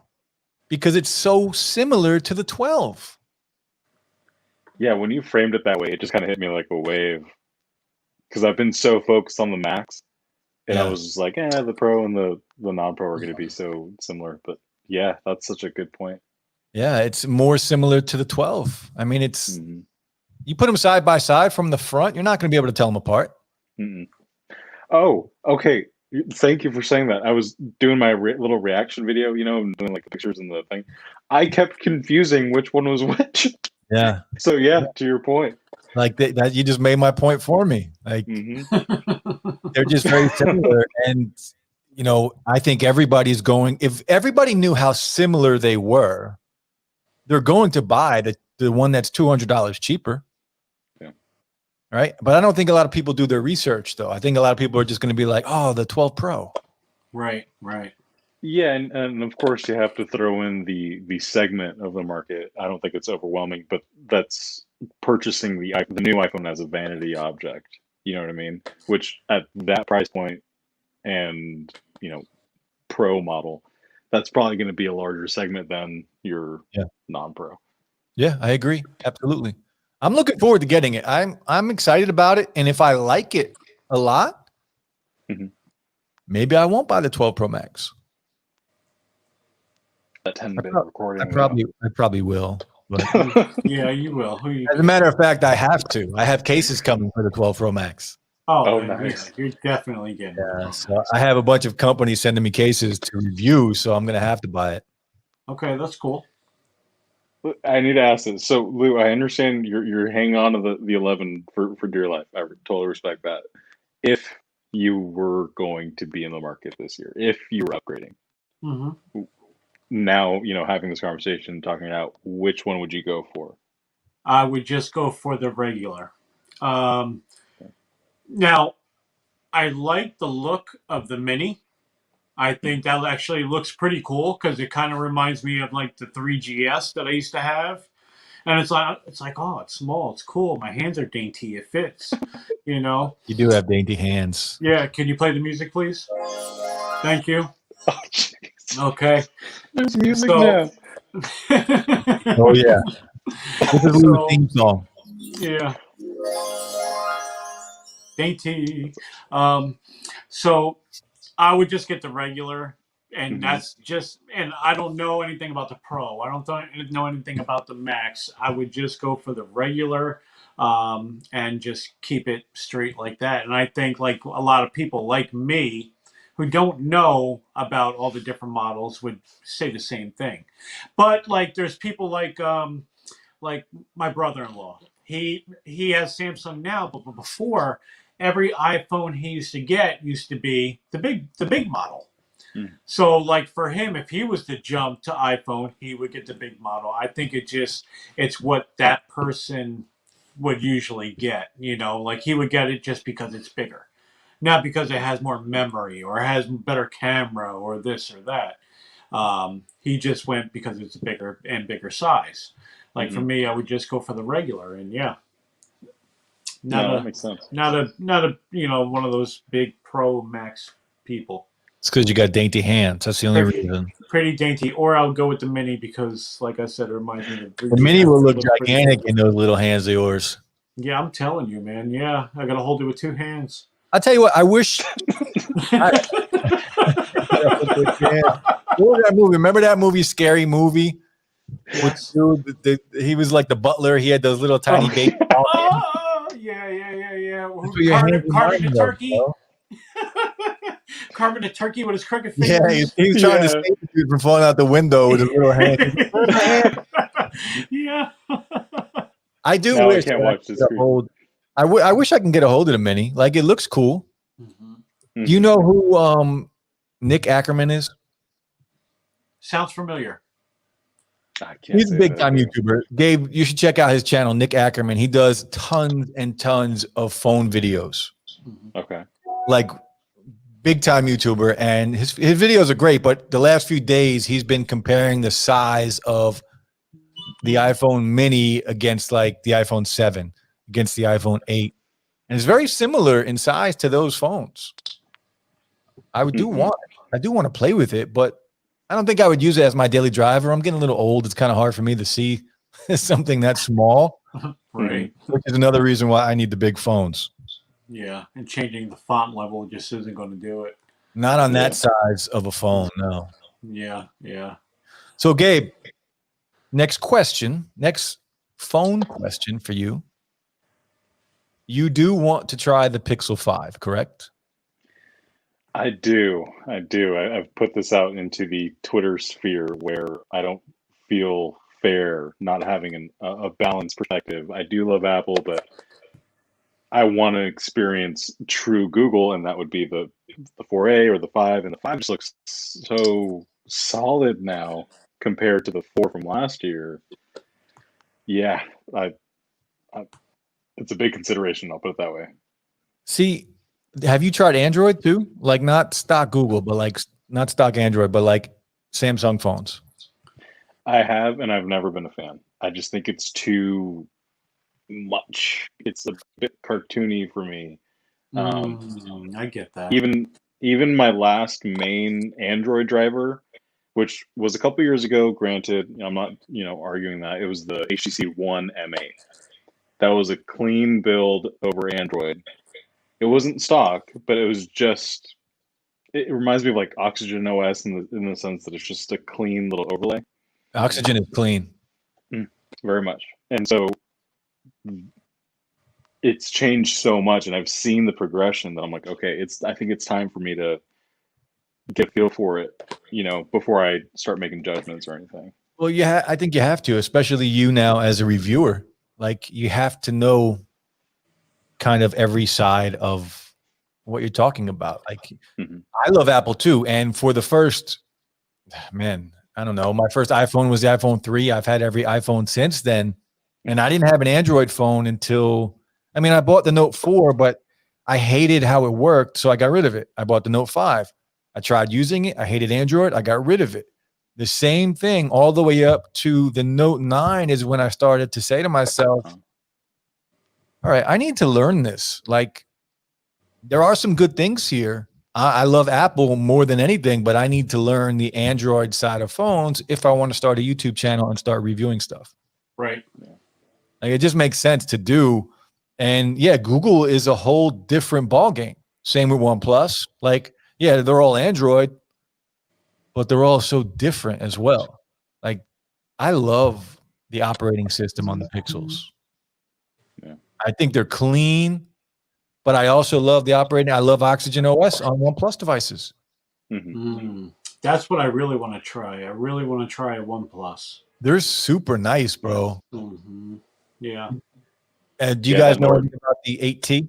because it's so similar to the 12. Yeah, when you framed it that way, it just kind of hit me like a wave. Because I've been so focused on the Max, and I was just like, the Pro and the non-Pro are going to be so similar. But yeah, that's such a good point. Yeah, it's more similar to the 12. I mean, it's Mhm. you put them side by side from the front, you're not going to be able to tell them apart. Mhm. Oh, okay. Thank you for saying that. I was doing my little reaction video, and doing like the pictures and the thing. I kept confusing which one was which. Yeah. So yeah, to your point. Like that you just made my point for me. Like Hmm. they're just very similar. And I think everybody's going, if everybody knew how similar they were, they're going to buy the one that's $200 cheaper. Yeah. Right. But I don't think a lot of people do their research though. I think a lot of people are just going to be like, oh, the 12 Pro. Right. Yeah, and of course you have to throw in the segment of the market. I don't think it's overwhelming, but that's purchasing the new iPhone as a vanity object. You know what I mean? Which at that price point and pro model, that's probably going to be a larger segment than your non-pro. Yeah, I agree. Absolutely. I'm looking forward to getting it. I'm excited about it. And if I like it a lot, Mhm. maybe I won't buy the 12 Pro Max. That 10-minute recording. I probably will. But Yeah, you will. as a matter of fact, I have to. I have cases coming for the 12 Pro Max. Oh, nice. Yeah, you're definitely getting it. Yeah, so I have a bunch of companies sending me cases to review, so I'm going to have to buy it. Okay, that's cool. I need to ask this. So, Lou, I understand you're hanging on to the 11 for dear life. I totally respect that. If you were going to be in the market this year, if you were upgrading, now having this conversation, talking it out, which one would you go for? I would just go for the regular. Now, I like the look of the Mini. I think that actually looks pretty cool because it kind of reminds me of like the 3GS that I used to have. And it's like, oh, it's small, it's cool. My hands are dainty, it fits. You do have dainty hands. Yeah, can you play the music, please? Thank you. Oh, jeez. Okay. There's music now. Oh yeah. This is Lou's theme song. Yeah. Dainty. So I would just get the regular, and that's just. And I don't know anything about the Pro. I don't know anything about the Max. I would just go for the regular, and just keep it straight like that. And I think like a lot of people like me, who don't know about all the different models, would say the same thing. But like, there's people like my brother-in-law. He has Samsung now, but before, every iPhone he used to get used to be the big model. So like for him, if he was to jump to iPhone, he would get the big model. I think it's what that person would usually get. Like he would get it just because it's bigger, not because it has more memory or has better camera or this or that. He just went because it's bigger and bigger size. Like for me, I would just go for the regular, and that makes sense. Not a one of those big Pro Max people. It's because you got dainty hands. That's the only reason. Pretty dainty, or I'll go with the Mini because, like I said, it reminds me of the Mini will look gigantic in those little hands of yours. Yeah, I'm telling you, man. Yeah, I gotta hold it with two hands. I'll tell you what. I wish. What was that movie? Remember that movie, Scary Movie? Yes. He was like the butler. He had those little tiny baby. Oh, yeah. Carving the turkey. Carving a turkey with his crooked fingers. Yeah, he was trying to save the dude from falling out the window with his little hand. Yeah. I do wish I watch this. I wish I can get a hold of the Mini. Like it looks cool. Do you know who Nick Ackerman is? Sounds familiar. He's a big time YouTuber. Gabe, you should check out his channel, Nick Ackerman. He does tons and tons of phone videos. Okay. Like big time YouTuber, and his videos are great, but the last few days he's been comparing the size of the iPhone Mini against like the iPhone 7, against the iPhone 8. And it's very similar in size to those phones. I do want to play with it, but I don't think I would use it as my daily driver. I'm getting a little old. It's kind of hard for me to see something that small. Right. Which is another reason why I need the big phones. Yeah, and changing the font level just isn't going to do it. Not on that size of a phone, no. Yeah. So, Gabe, Next phone question for you. You do want to try the Pixel 5, correct? I do. I've put this out into the Twitter sphere where I don't feel fair not having a balanced perspective. I do love Apple, but I want to experience true Google, and that would be the 4A or the 5. And the 5 just looks so solid now compared to the 4 from last year. Yeah, it's a big consideration. I'll put it that way. See, have you tried Android too? Like not stock Google, but like not stock Android, but like Samsung phones. I have, and I've never been a fan. I just think it's too much. It's a bit cartoony for me. I get that. Even my last main Android driver, which was a couple years ago, granted, I'm not arguing that, it was the HTC One MA. That was a clean build over Android. It wasn't stock, but it was just. It reminds me of like Oxygen OS in the sense that it's just a clean little overlay. Oxygen is clean. Very much. And so it's changed so much, and I've seen the progression that I'm like, okay, I think it's time for me to get a feel for it, before I start making judgments or anything. Well, yeah, I think you have to, especially you now as a reviewer. Like you have to know kind of every side of what you're talking about. Like I love Apple too. And for the first, I don't know, my first iPhone was the iPhone 3. I've had every iPhone since then. And I didn't have an Android phone until, I bought the Note 4, but I hated how it worked. So I got rid of it. I bought the Note 5. I tried using it. I hated Android. I got rid of it. The same thing all the way up to the Note 9 is when I started to say to myself, all right, I need to learn this. Like there are some good things here. I love Apple more than anything, but I need to learn the Android side of phones if I want to start a YouTube channel and start reviewing stuff. Right. Like it just makes sense to do. And yeah, Google is a whole different ballgame. Same with OnePlus. Like, yeah, they're all Android, but they're all so different as well. Like I love the operating system on the Pixels. Yeah. I think they're clean, but I also love the operating. I love Oxygen OS on OnePlus devices. That's what I really want to try. I really want to try a OnePlus. They're super nice, bro. Yeah. And do you guys know anything about the 8T?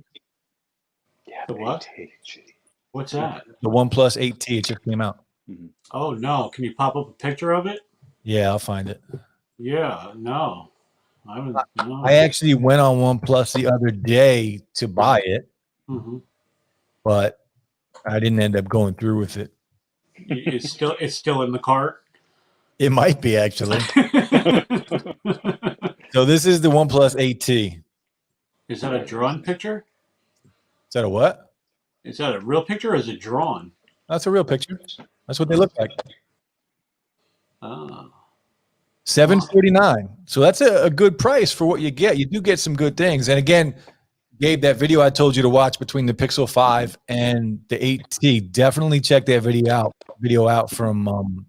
Yeah. The what? 8T. What's that? The OnePlus 8T. It just came out. Oh, no. Can you pop up a picture of it? Yeah, I'll find it. Yeah, no. I actually went on OnePlus the other day to buy it, but I didn't end up going through with it. It's still in the cart? It might be, actually. So this is the OnePlus 8T. Is that a drawn picture? Is that a what? Is that a real picture or is it drawn? That's a real picture. That's what they look like. Oh. $749. So that's a good price for what you get. You do get some good things. And again, Gabe, that video I told you to watch between the Pixel 5 and the 8T, definitely check that video out from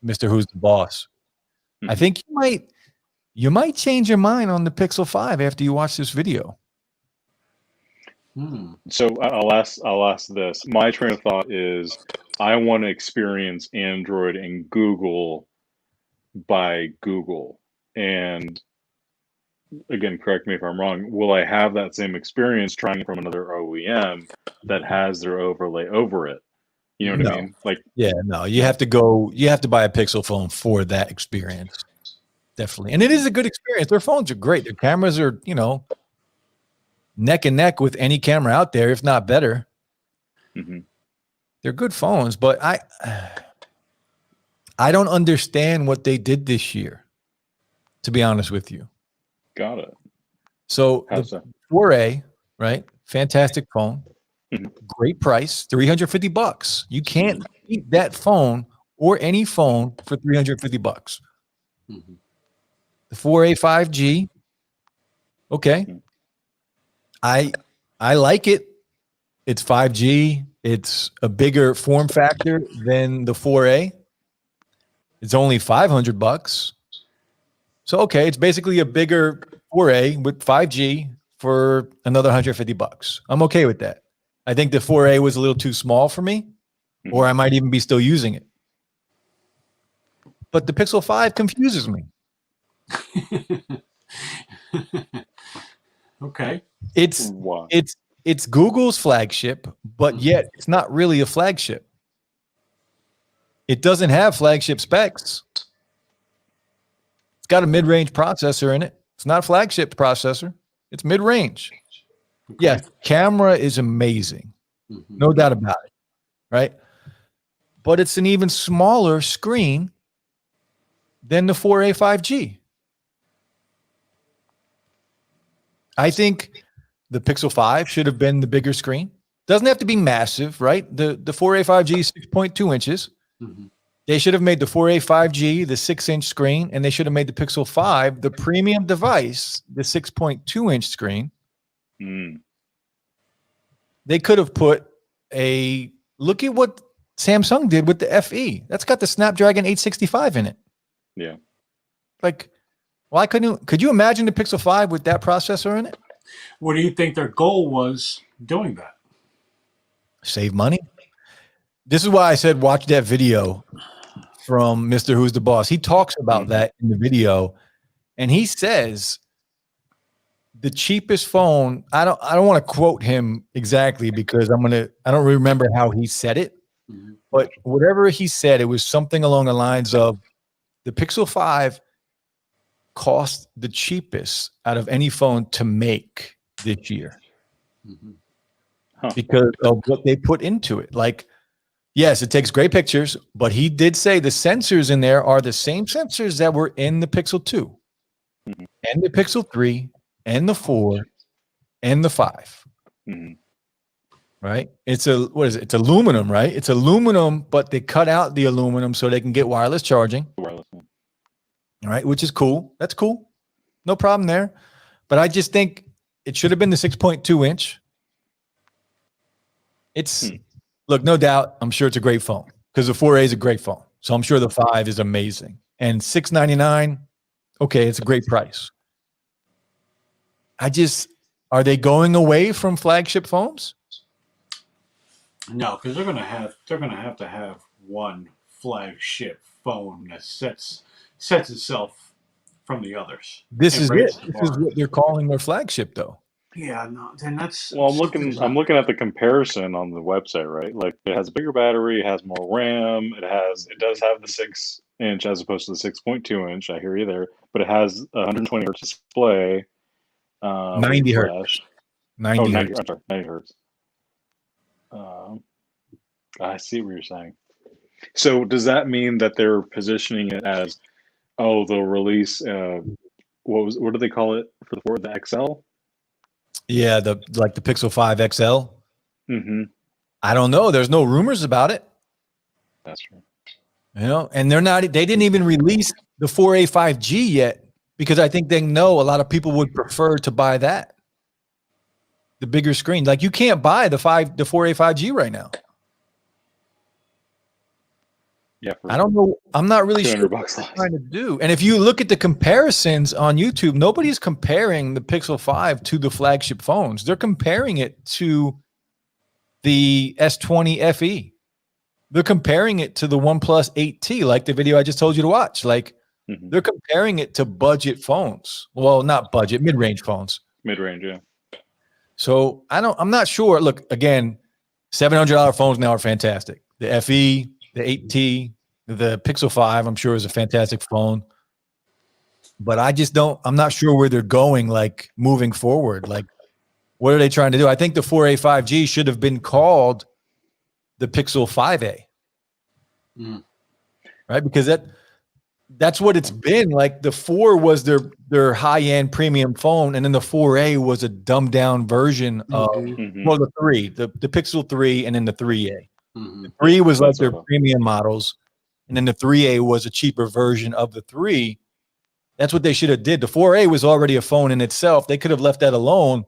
Mr. Who's the Boss. I think you might change your mind on the Pixel 5 after you watch this video. So I'll ask this. My train of thought is I want to experience Android and Google by Google. And again, correct me if I'm wrong, will I have that same experience trying it from another OEM that has their overlay over it? You know what I mean? Like, yeah, no, you have to buy a Pixel phone for that experience. Definitely. And it is a good experience. Their phones are great. Their cameras are, neck and neck with any camera out there, if not better. They're good phones, but I don't understand what they did this year, to be honest with you. Got it. So the 4A, right? Fantastic phone. Great price, $350. You can't beat that phone or any phone for $350. The 4A 5G, okay. I like it. It's 5G. It's a bigger form factor than the 4A. It's only $500. So, okay, it's basically a bigger 4A with 5G for another $150. I'm okay with that. I think the 4A was a little too small for me, or I might even be still using it. But the Pixel 5 confuses me. Okay. It's Google's flagship, but yet it's not really a flagship. It doesn't have flagship specs. It's got a mid-range processor in it. It's not a flagship processor. It's mid-range. Okay. Yes, camera is amazing. No doubt about it, right? But it's an even smaller screen than the 4A 5G. I think the Pixel 5 should have been the bigger screen. Doesn't have to be massive, right? The 4A 5G is 6.2 inches. They should have made the 4A 5G the 6-inch screen, and they should have made the Pixel 5 the premium device, the 6.2-inch screen. They could have put look at what Samsung did with the FE. That's got the Snapdragon 865 in it. Yeah. Like, why could you imagine the Pixel 5 with that processor in it? What do you think their goal was doing that? Save money. This is why I said watch that video from Mr. Who's the Boss. He talks about that in the video, and he says the cheapest phone. I don't want to quote him exactly because I don't remember how he said it, but whatever he said, it was something along the lines of the Pixel 5 cost the cheapest out of any phone to make this year because of what they put into it. Like, yes, it takes great pictures, but he did say the sensors in there are the same sensors that were in the Pixel 2 and the Pixel 3 and the 4 and the 5. Right? It's It's aluminum, right? It's aluminum, but they cut out the aluminum so they can get wireless charging. All right, which is cool. That's cool. No problem there. But I just think it should have been the 6.2 inch. Look, no doubt, I'm sure it's a great phone because the 4A is a great phone. So I'm sure the 5 is amazing. And $699, okay, it's a great price. Are they going away from flagship phones? No, because they're gonna have to have one flagship phone that sets itself from the others. This is it. This is what they're calling their flagship, though. Yeah, no, then that's. Well, I'm looking at the comparison on the website, right? Like it has a bigger battery, it has more RAM, it does have the 6-inch as opposed to the 6.2 inch. I hear you there, but it has a 120 hertz display. 90 hertz. 90 hertz. I'm sorry, 90 hertz. I see what you're saying. So does that mean that they're positioning it as, they'll release what do they call it for the XL? Yeah, the Pixel 5 XL. I don't know. There's no rumors about it. That's true. You know, and they didn't even release the 4A 5G yet because I think they know a lot of people would prefer to buy that. The bigger screen. Like you can't buy the 4A 5G right now. Yeah, I don't know. I'm not really sure what they're trying to do. And if you look at the comparisons on YouTube, nobody's comparing the Pixel 5 to the flagship phones. They're comparing it to the S20 FE. They're comparing it to the OnePlus 8T, like the video I just told you to watch. Like they're comparing it to budget phones. Well, not budget, mid-range phones. Mid-range, yeah. So I'm not sure. Look, again, $700 phones now are fantastic. The FE, the 8T, the Pixel 5, I'm sure is a fantastic phone. But I'm not sure where they're going, like moving forward. Like, what are they trying to do? I think the 4A 5G should have been called the Pixel 5A. Right? Because that's what it's been. Like the 4 was their high-end premium phone, and then the 4A was a dumbed-down version of the 3, the Pixel 3, and then the 3A. The 3 was like their premium models, and then the 3A was a cheaper version of the 3. That's what they should have did. The 4A was already a phone in itself. They could have left that alone,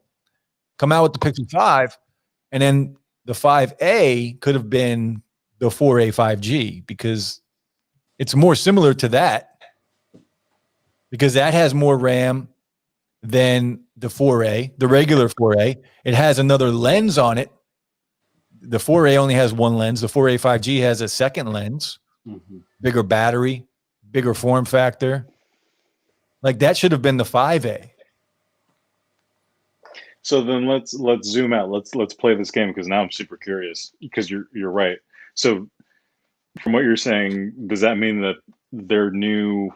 come out with the Pixel 5, and then the 5A could have been the 4A 5G because it's more similar to that because that has more RAM than the 4A, the regular 4A. It has another lens on it. The 4A only has one lens. The 4A 5G has a second lens, bigger battery, bigger form factor. Like that should have been the 5A. So then let's zoom out. Let's play this game because now I'm super curious because you're right. So from what you're saying, does that mean that their new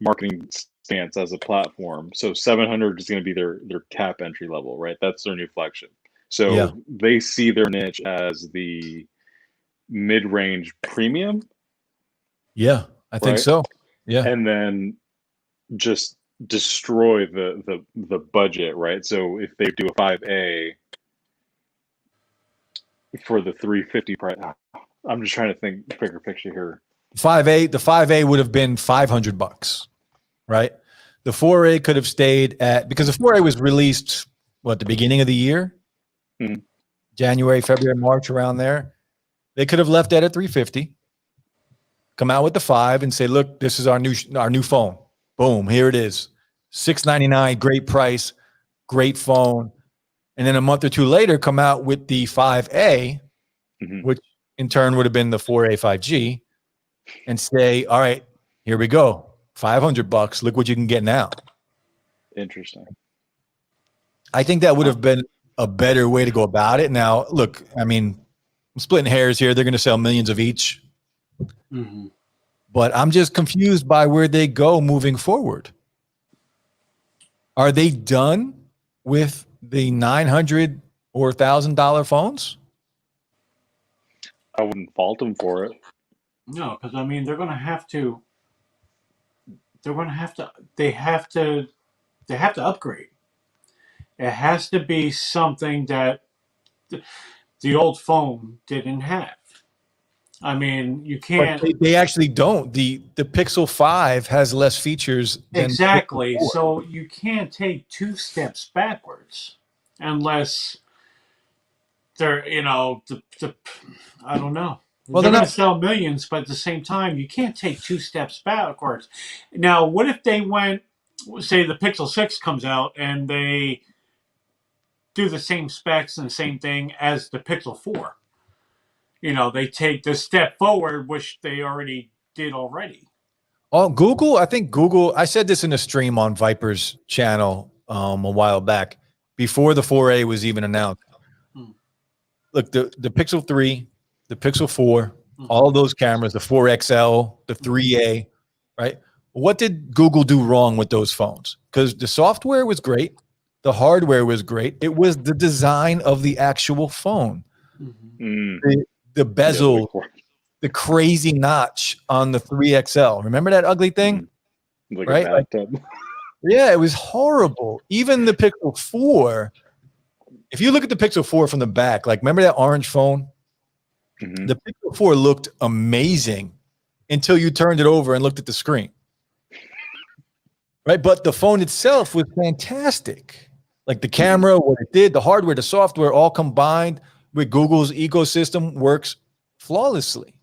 marketing stance as a platform, so 700 is going to be their cap entry level, right? That's their new flagship. So they see their niche as the mid-range premium. Yeah, I think so. Yeah. And then just destroy the budget, right? So if they do a 5A for the 350 price, I'm just trying to think bigger picture here. The 5A would have been $500, right? The 4A could have stayed at, because the 4A was released at the beginning of the year, January, February, March, around there. They could have left that at 350, come out with the 5 and say, look, this is our new phone. Boom, here it is. $699, great price, great phone. And then a month or two later, come out with the 5A, which in turn would have been the 4A 5G, and say, all right, here we go. $500. Look what you can get now. Interesting. I think that would have been a better way to go about it. Now, look, I mean, I'm splitting hairs here. They're going to sell millions of each. But I'm just confused by where they go moving forward. Are they done with the $900 or $1,000 phones? I wouldn't fault them for it. No, because I mean, they're going to have to. They have to upgrade. It has to be something that the old phone didn't have. I mean, you can't. But they actually don't. The Pixel 5 has less features than exactly. So you can't take 2 steps backwards unless they're, I don't know. Well, they're going to sell millions, but at the same time, you can't take 2 steps backwards. Now, what if they went, say the Pixel 6 comes out and they do the same specs and the same thing as the Pixel 4? They take the step forward, which they already did already. Oh, Google, I said this in a stream on Viper's channel a while back, before the 4A was even announced. Look, the Pixel 3, the Pixel 4, all those cameras, the 4XL, the 3A, right? What did Google do wrong with those phones? Because the software was great. The hardware was great. It was the design of the actual phone. The bezel, the crazy notch on the 3XL. Remember that ugly thing? Right? Yeah, it was horrible. Even the Pixel 4, if you look at the Pixel 4 from the back, like remember that orange phone? The Pixel 4 looked amazing until you turned it over and looked at the screen. Right? But the phone itself was fantastic. Like the camera, what it did, the hardware, the software, all combined with Google's ecosystem works flawlessly.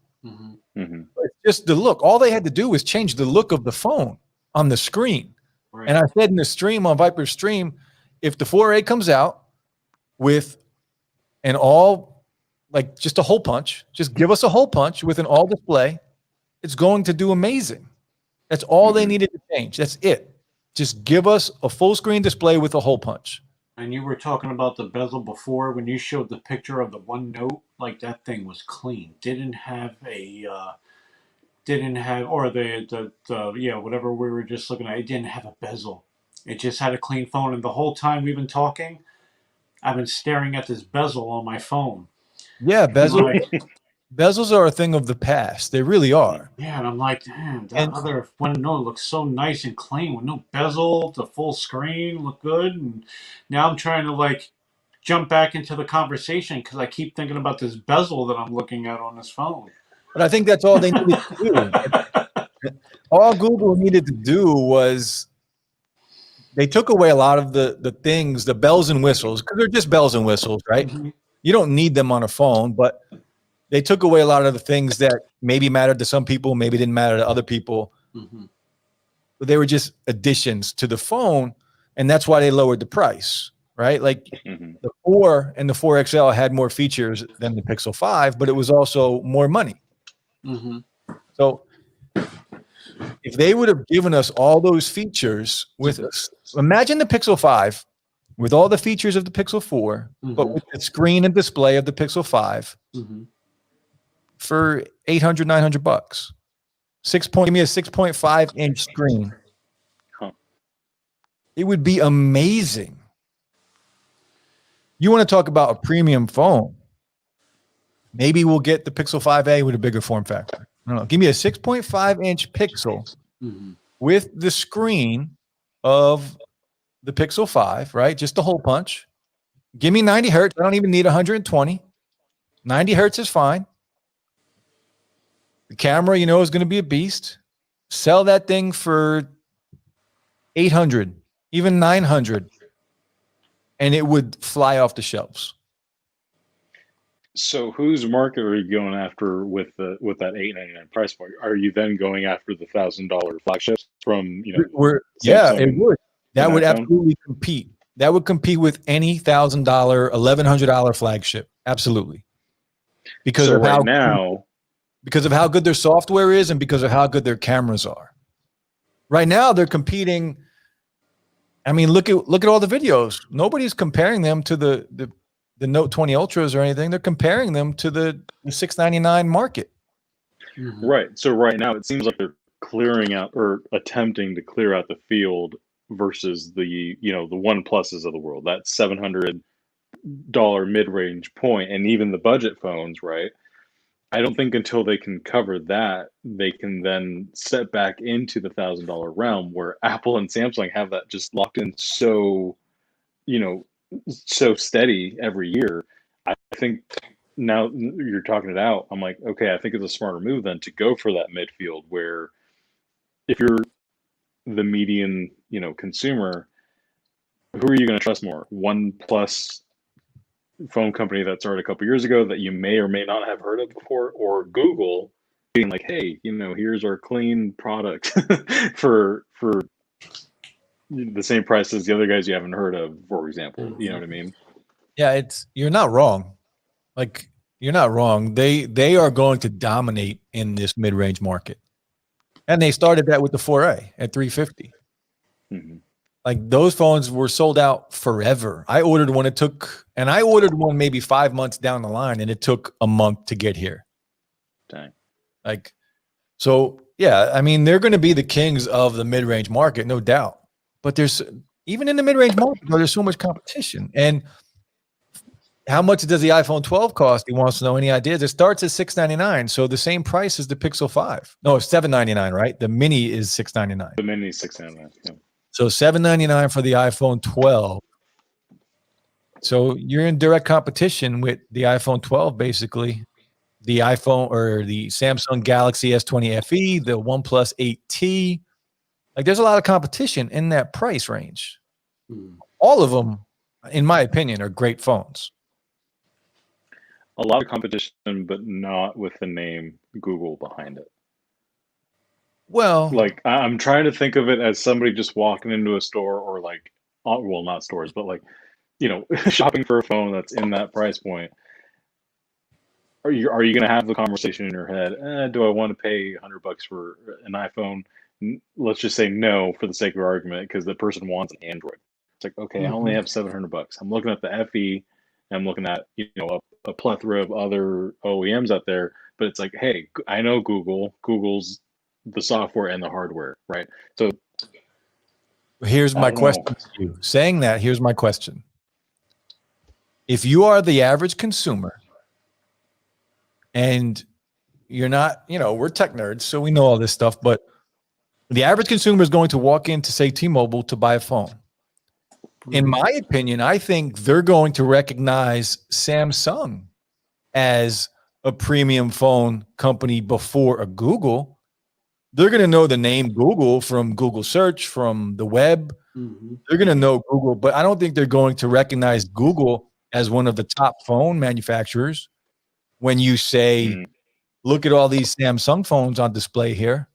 It's just the look. All they had to do was change the look of the phone on the screen. Right. And I said in the stream, on Viper's stream, if the 4A comes out with an all, like just a hole punch, just give us a hole punch with an all display, it's going to do amazing. That's all they needed to change. That's it. Just give us a full screen display with a hole punch. And you were talking about the bezel before when you showed the picture of the OneNote. Like that thing was clean. Didn't have whatever we were just looking at. It didn't have a bezel. It just had a clean phone. And the whole time we've been talking, I've been staring at this bezel on my phone. Yeah, bezels are a thing of the past. They really are. Yeah, and I'm like, damn, that other OneNote looks so nice and clean with no bezel, the full screen looked good. And now I'm trying to jump back into the conversation because I keep thinking about this bezel that I'm looking at on this phone. But I think that's all they needed to do. All Google needed to do was they took away a lot of the things, the bells and whistles, because they're just bells and whistles, right? You don't need them on a phone, but they took away a lot of the things that maybe mattered to some people, maybe didn't matter to other people. they were just additions to the phone, and that's why they lowered the price, right? Like the 4 and the 4 XL had more features than the Pixel 5, but it was also more money. So if they would have given us all those features with us, imagine the Pixel 5 with all the features of the Pixel 4, but with the screen and display of the Pixel 5 for $800, $900. Give me a 6.5 inch screen. It would be amazing. You want to talk about a premium phone? Maybe we'll get the Pixel 5a with a bigger form factor. I don't know. Give me a 6.5 inch Pixel with the screen of the Pixel 5, right? Just the hole punch. Give me 90 hertz. I don't even need 120. 90 hertz is fine. The camera, is going to be a beast. Sell that thing for 800, even 900, and it would fly off the shelves. So whose market are you going after with that $899 price point? Are you then going after the $1,000 flagships from it would. That would absolutely compete. That would compete with any $1,000, $1,100 flagship. Absolutely. Because of how good their software is and because of how good their cameras are. Right now, they're competing. I mean, look at all the videos. Nobody's comparing them to the Note 20 Ultras or anything. They're comparing them to the $699 market. Right. So right now, it seems like they're clearing out or attempting to clear out the field versus the OnePluses of the world. That $700 mid-range point, and even the budget phones, right? I don't think until they can cover that, they can then set back into the $1,000 realm where Apple and Samsung have that just locked in so steady every year. I think now you're talking it out. I'm like, okay, I think it's a smarter move then to go for that midfield where if you're the median, consumer, who are you going to trust more? OnePlus phone company that started a couple years ago that you may or may not have heard of before, or Google being like, hey, here's our clean product for the same price as the other guys you haven't heard of, for example. You know what I mean? Yeah, you're not wrong. Like, you're not wrong. They are going to dominate in this mid-range market. And they started that with the 4A at $350. Like, those phones were sold out forever. I ordered one maybe 5 months down the line, and it took a month to get here. Dang. Like, so yeah, I mean, they're going to be the kings of the mid-range market, no doubt. But even in the mid-range market, there's so much competition. And how much does the iPhone 12 cost? He wants to know. Any ideas? It starts at $699, so the same price as the Pixel 5. No, it's $799, right? The Mini is $699. The Mini is $699. Yeah. So $799 for the iPhone 12. So you're in direct competition with the iPhone 12, basically. The iPhone or the Samsung Galaxy S20 FE, the OnePlus 8T. Like, there's a lot of competition in that price range. All of them, in my opinion, are great phones. A lot of competition, but not with the name Google behind it. Well, like, I'm trying to think of it as somebody just walking into a store or like, well, not stores, but like, shopping for a phone that's in that price point. Are you going to have the conversation in your head? Do I want to pay $100 for an iPhone? Let's just say no for the sake of argument, because the person wants an Android. It's like, okay, I only have $700. I'm looking at the FE, and I'm looking at a plethora of other OEMs out there. But it's like, hey, I know Google's the software and the hardware, right? So here's my question to you. Saying that, here's my question. If you are the average consumer and you're not, we're tech nerds, so we know all this stuff, but the average consumer is going to walk into, say, T-Mobile to buy a phone. In my opinion, I think they're going to recognize Samsung as a premium phone company before a Google. They're going to know the name Google from Google search, from the web. They're going to know Google, but I don't think they're going to recognize Google as one of the top phone manufacturers when you say, look at all these Samsung phones on display here.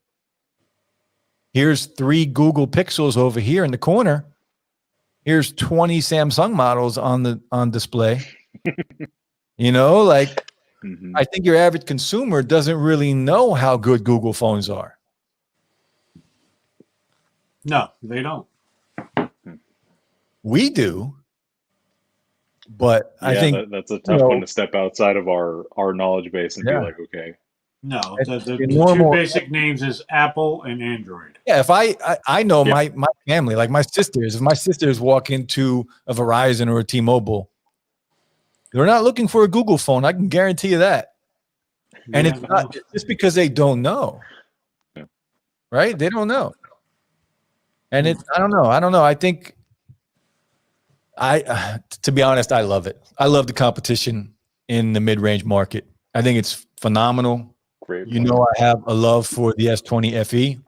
Here's 3 Google Pixels over here in the corner. Here's 20 Samsung models on display. You know, like I think your average consumer doesn't really know how good Google phones are. No, they don't. We do. But yeah, I think that's a tough one to step outside of our knowledge base and be like, okay. No, the two basic names is Apple and Android. Yeah, if I know my family, like my sisters, if my sisters walk into a Verizon or a T-Mobile, they're not looking for a Google phone. I can guarantee you that. And it's not just because they don't know, right? They don't know. And I don't know. I think to be honest, I love it. I love the competition in the mid-range market. I think it's phenomenal. Great. You know, I have a love for the S20 FE.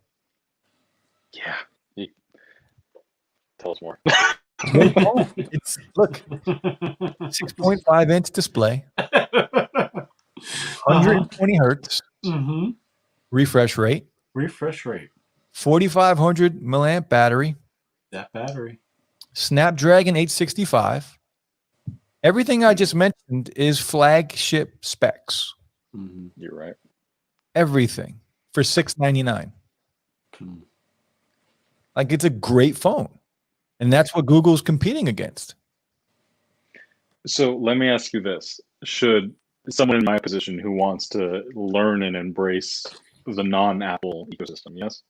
Yeah. Tell us more. It's look, 6.5-inch display, 120 hertz refresh rate, 4,500 milliamp battery. That battery. Snapdragon 865. Everything I just mentioned is flagship specs. You're right. Everything for $699. Like, it's a great phone. And that's what Google's competing against. So let me ask you this. Should someone in my position who wants to learn and embrace the non-Apple ecosystem, yes?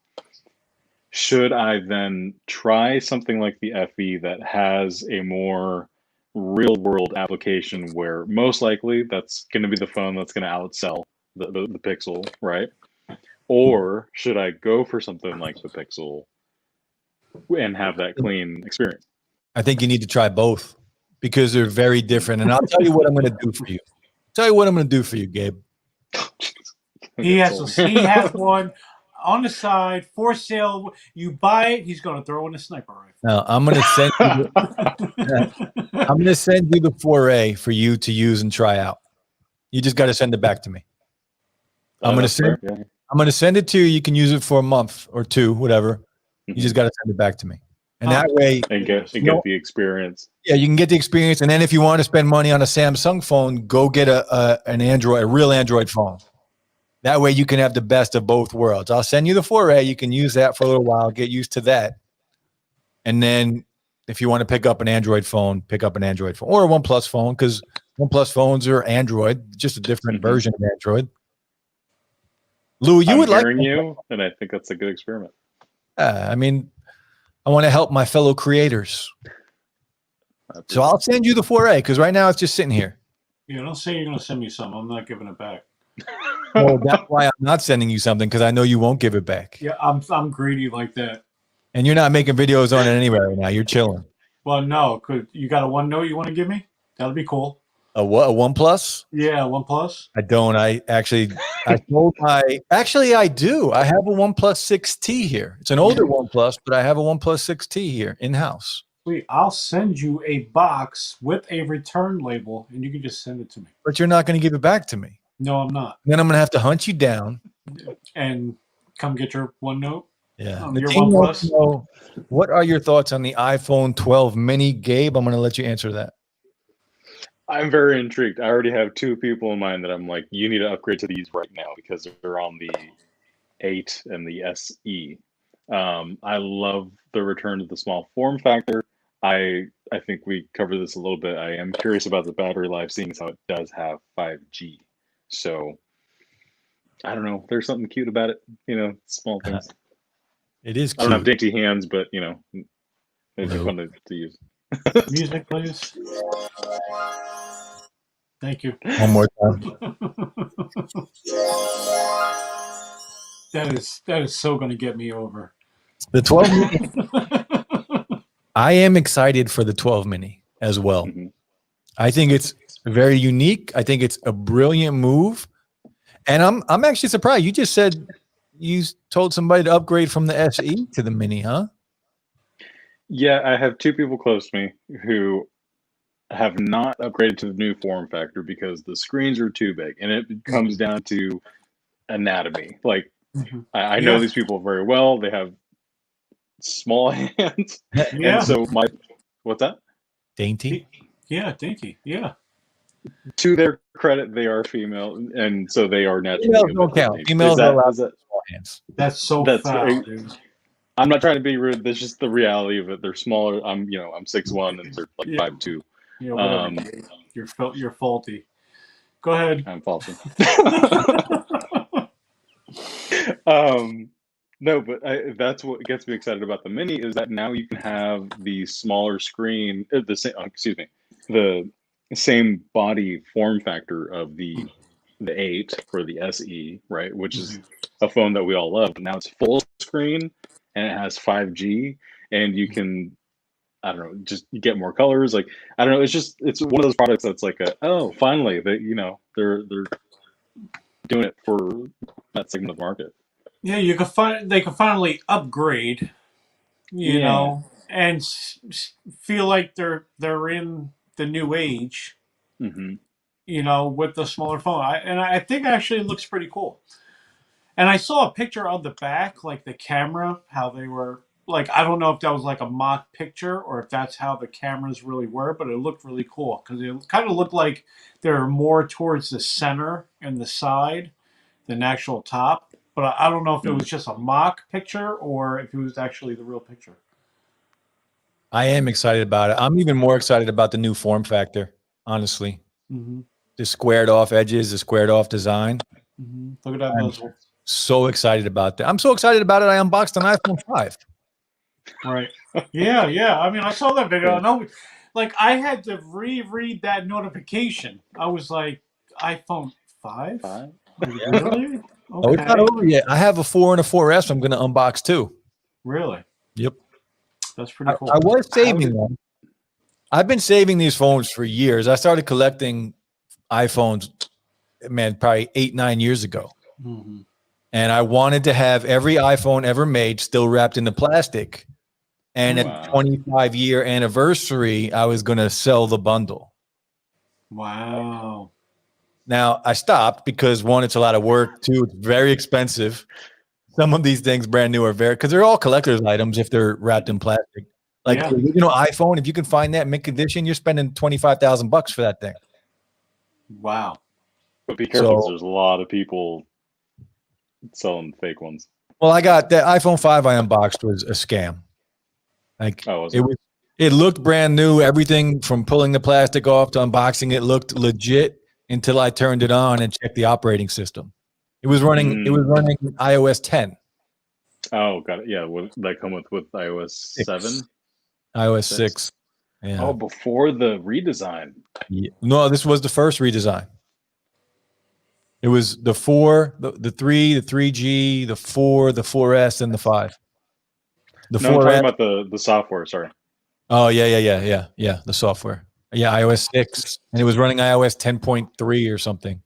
Should I then try something like the FE that has a more real-world application where most likely that's going to be the phone that's going to outsell the Pixel, right? Or should I go for something like the Pixel and have that clean experience? I think you need to try both because they're very different. And I'll tell you what I'm going to do for you. Gabe. He has one on the side for sale. You buy it, he's going to throw in a sniper rifle. No, I'm going to send you the 4A for you to use and try out. You just got to send it back to me. I'm going to send it to you. You can use it for a month or 2, whatever. You just got to send it back to me. And that way, and get the experience. Yeah, you can get the experience. And then if you want to spend money on a Samsung phone, go get a real Android phone. That way you can have the best of both worlds. I'll send you the 4A. You can use that for a little while, get used to that. And then if you want to pick up an Android phone or a OnePlus phone, because OnePlus phones are Android, just a different version of Android. Lou, you would like you, and I think that's a good experiment. I mean, I want to help my fellow creators. So I'll send you the 4A because right now it's just sitting here. Yeah, don't say you're going to send me some. I'm not giving it back. Well, that's why I'm not sending you something because I know you won't give it back. Yeah, I'm greedy like that. And you're not making videos on it anyway right now. You're chilling. Well, no. You got a OneNote you want to give me? That'll be cool. A what? A OnePlus? Yeah, OnePlus. I don't. I do. I have a OnePlus 6T here. It's an older OnePlus, but I have a OnePlus 6T here in-house. Sweet. I'll send you a box with a return label, and you can just send it to me. But you're not going to give it back to me. No, I'm not. Then I'm going to have to hunt you down. And come get your OneNote. Yeah. Your OnePlus. What are your thoughts on the iPhone 12 mini, Gabe? I'm going to let you answer that. I'm very intrigued. I already have 2 people in mind that I'm like, you need to upgrade to these right now because they're on the 8 and the SE. I love the return to the small form factor. I think we covered this a little bit. I am curious about the battery life, seeing as how it does have 5G. So I don't know. There's something cute about it. Small things. It is cute. I don't have dainty hands, but it's fun to use. Music, please. Thank you. One more time. That is so going to get me over. The 12 mini. I am excited for the 12 mini as well. I think it's very unique. I think it's a brilliant move. And I'm actually surprised. You just said you told somebody to upgrade from the SE to the mini, huh? Yeah, I have 2 people close to me who have not upgraded to the new form factor because the screens are too big, and it comes down to anatomy. Like, I know these people very well. They have small hands. Yeah. And so what's that? Dainty. Yeah, dainty. Yeah. To their credit, they are female, and so they are naturally. Females don't count. Females are allowed small hands. That's so foul, dude. I'm not trying to be rude. That's just the reality of it. They're smaller. I'm 6'1" and they're like 5'2". Yeah, whatever. You're faulty. Go ahead. I'm faulty. No, but that's what gets me excited about the Mini is that now you can have the smaller screen, the same body form factor of the 8 or the SE, right? Which is a phone that we all love. But now it's full screen and it has 5G, and you can, I don't know, just get more colors. Like, I don't know, it's one of those products that's like finally they're doing it for that segment of the market. Yeah, they can finally upgrade, you know, and feel like they're in the new age, you know, with the smaller phone. I think actually it looks pretty cool. And I saw a picture of the back, like the camera, how they were, like, I don't know if that was like a mock picture or if that's how the cameras really were, but it looked really cool because it kind of looked like they were more towards the center and the side than actual top. But I don't know if it was just a mock picture or if it was actually the real picture. I am excited about it. I'm even more excited about the new form factor, honestly. The squared off edges, the squared off design. Look at that muzzle. So excited about that. I'm so excited about it. I unboxed an iPhone 5. Right. Yeah. I mean, I saw that video. Like, I had to reread that notification. I was like, iPhone 5? Really? Okay. Oh, it's not over yet. I have a 4 and a 4S I'm going to unbox too. Really? Yep. That's pretty cool. I was saving them. I've been saving these phones for years. I started collecting iPhones, man, probably 8-9 years ago. And I wanted to have every iPhone ever made still wrapped in the plastic. And at the 25-year anniversary, I was going to sell the bundle. Wow. Now, I stopped because, one, it's a lot of work. Two, it's very expensive. Some of these things brand new are because they're all collector's items if they're wrapped in plastic. Like the original iPhone, if you can find that in mint condition, you're spending $25,000 for that thing. Wow. But be careful, there's a lot of people selling fake ones. Well, I got that iPhone 5 I unboxed was a scam. Like it looked brand new. Everything from pulling the plastic off to unboxing it looked legit until I turned it on and checked the operating system. It was running iOS 10. Oh, got it. Yeah, would that come with iOS 7? iOS 6. Yeah. Oh, before the redesign. Yeah. No, this was the first redesign. It was the 4, the 3, the 3G, the 4, the 4S, and the 5. I'm talking about the software. Sorry. Oh, yeah. The software. Yeah, iOS 6. And it was running iOS 10.3 or something.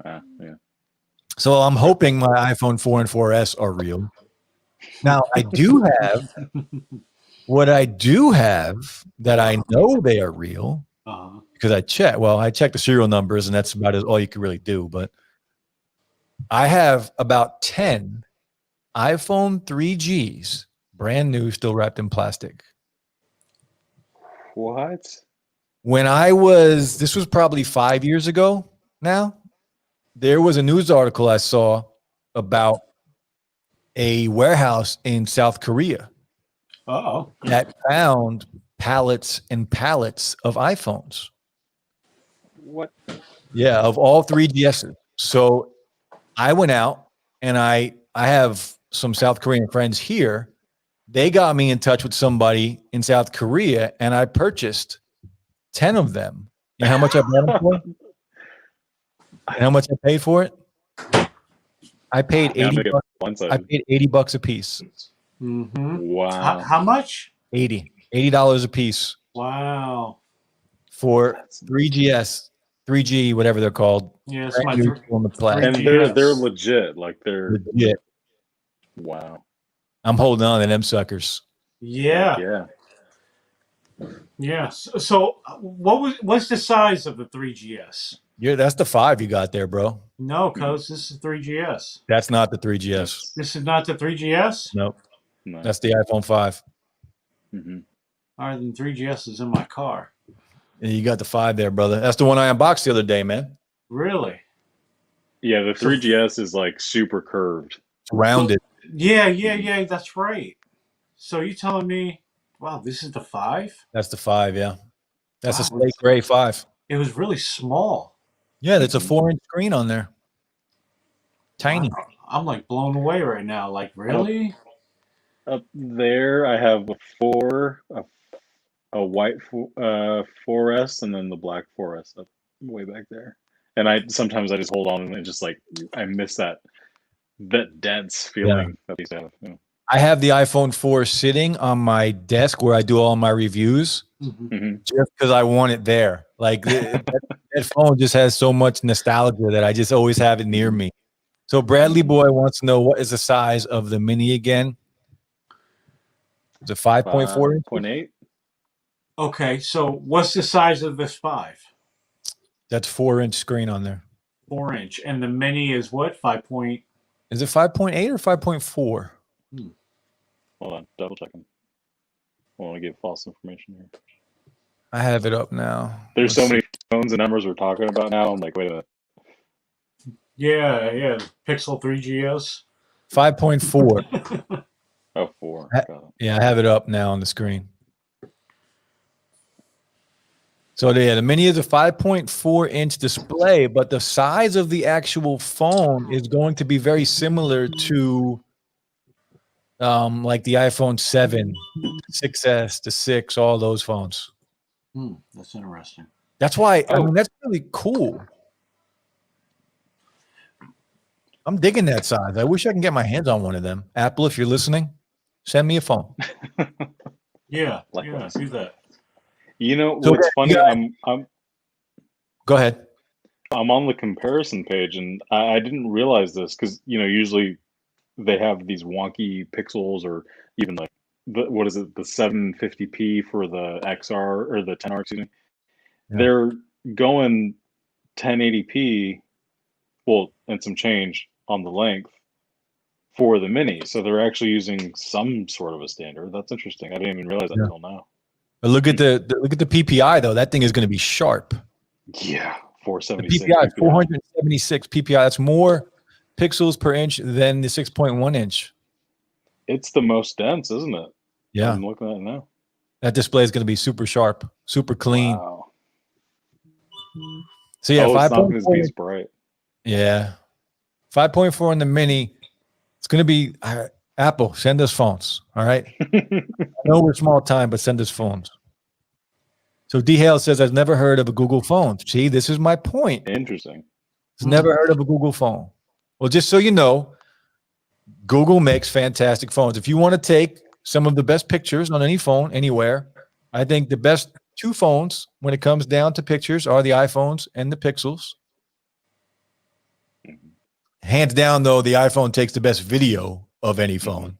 Yeah. So I'm hoping my iPhone 4 and 4S are real. Now, I do have what I do have that I know they are real because I checked the serial numbers, and that's about all you can really do. But I have about 10 iPhone 3Gs, brand new, still wrapped in plastic. What? When this was probably 5 years ago now, there was a news article I saw about a warehouse in South Korea that found pallets and pallets of iPhones. What? Yeah, of all 3GSs. So I went out and I have some South Korean friends here. They got me in touch with somebody in South Korea, and I purchased 10 of them. You know how much I bought them for? And how much I paid for it? I paid $80. I paid $80 a piece. Wow. How much? $80 a piece. Wow. For 3G, whatever they're called. Yeah, it's on the plastic. And they're legit. Like they're legit. Wow. I'm holding on to them suckers. Yeah. So what's the size of the 3GS? Yeah, that's the 5 you got there, bro. No, cuz this is 3GS. That's not the 3GS. This is not the 3GS? Nope. Nice. That's the iPhone 5. Mm-hmm. All right, then 3GS is in my car. And you got the 5 there, brother. That's the one I unboxed the other day, man. Really? Yeah, the 3GS is like super curved. It's rounded. Yeah, that's right. So you telling me, wow, this is the 5? That's the 5, yeah. That's a Wow, slate gray 5. it was really small. Yeah, that's a 4-inch screen on there. Tiny. Wow, I'm like blown away right now. Like, really? Up there, I have a white 4S, and then the black 4S up way back there. And sometimes I just hold on and just like I miss that dense feeling that these have. You know. I have the iPhone 4 sitting on my desk where I do all my reviews, just because I want it there. Like that phone just has so much nostalgia that I just always have it near me. So Bradley Boy wants to know, what is the size of the Mini again? Is it 5.4? 5.8? Okay, so what's the size of this 5? That's 4-inch screen on there. 4-inch. And the Mini is what? 5 point? Is it 5.8 or 5.4? Hold on, double checking. I want to give false information here. I have it up now. There's so many phones and numbers we're talking about now. I'm like, wait a minute. Yeah. Pixel 3GS. 5.4. Oh, 4. Yeah, I have it up now on the screen. So the Mini is a 5.4-inch display, but the size of the actual phone is going to be very similar to like the iPhone 7, 6S, the 6, all those phones. That's interesting. That's why, I mean, that's really cool. I'm digging that size. I wish I can get my hands on one of them. Apple, if you're listening, send me a phone. Yeah, do that. You know what's funny? Go ahead. I'm on the comparison page, and I didn't realize this because usually they have these wonky pixels, or even like the 750p for the XR or the 10R, excuse me. Yeah. They're going 1080p, well, and some change on the length for the Mini, so they're actually using some sort of a standard. That's interesting. I didn't even realize that until now. But look at the PPI though. That thing is going to be sharp. Yeah, 476. The PPI is 476 PPI. That's more pixels per inch than the 6.1 inch. It's the most dense, isn't it? Yeah, I'm looking at it now. That display is going to be super sharp, super clean. Wow. So yeah, 5.4 is be bright. Yeah, 5.4 on the Mini. It's going to be Apple. Send us phones. All right. I know we're small time, but send us phones. So D Hale says, I've never heard of a Google phone. See, this is my point. Interesting. He's never heard of a Google phone. Well, just so you know, Google makes fantastic phones. If you want to take some of the best pictures on any phone, anywhere, I think the best two phones when it comes down to pictures are the iPhones and the Pixels. Hands down, though, the iPhone takes the best video of any phone.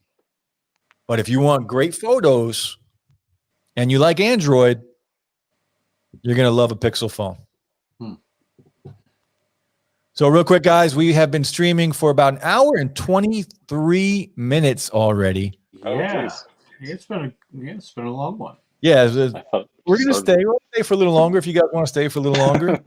But if you want great photos and you like Android, you're going to love a Pixel phone. So real quick, guys, we have been streaming for about an hour and 23 minutes already. Yeah, it's been a long one. Yeah, we're going to stay. We'll stay for a little longer if you guys want to stay for a little longer.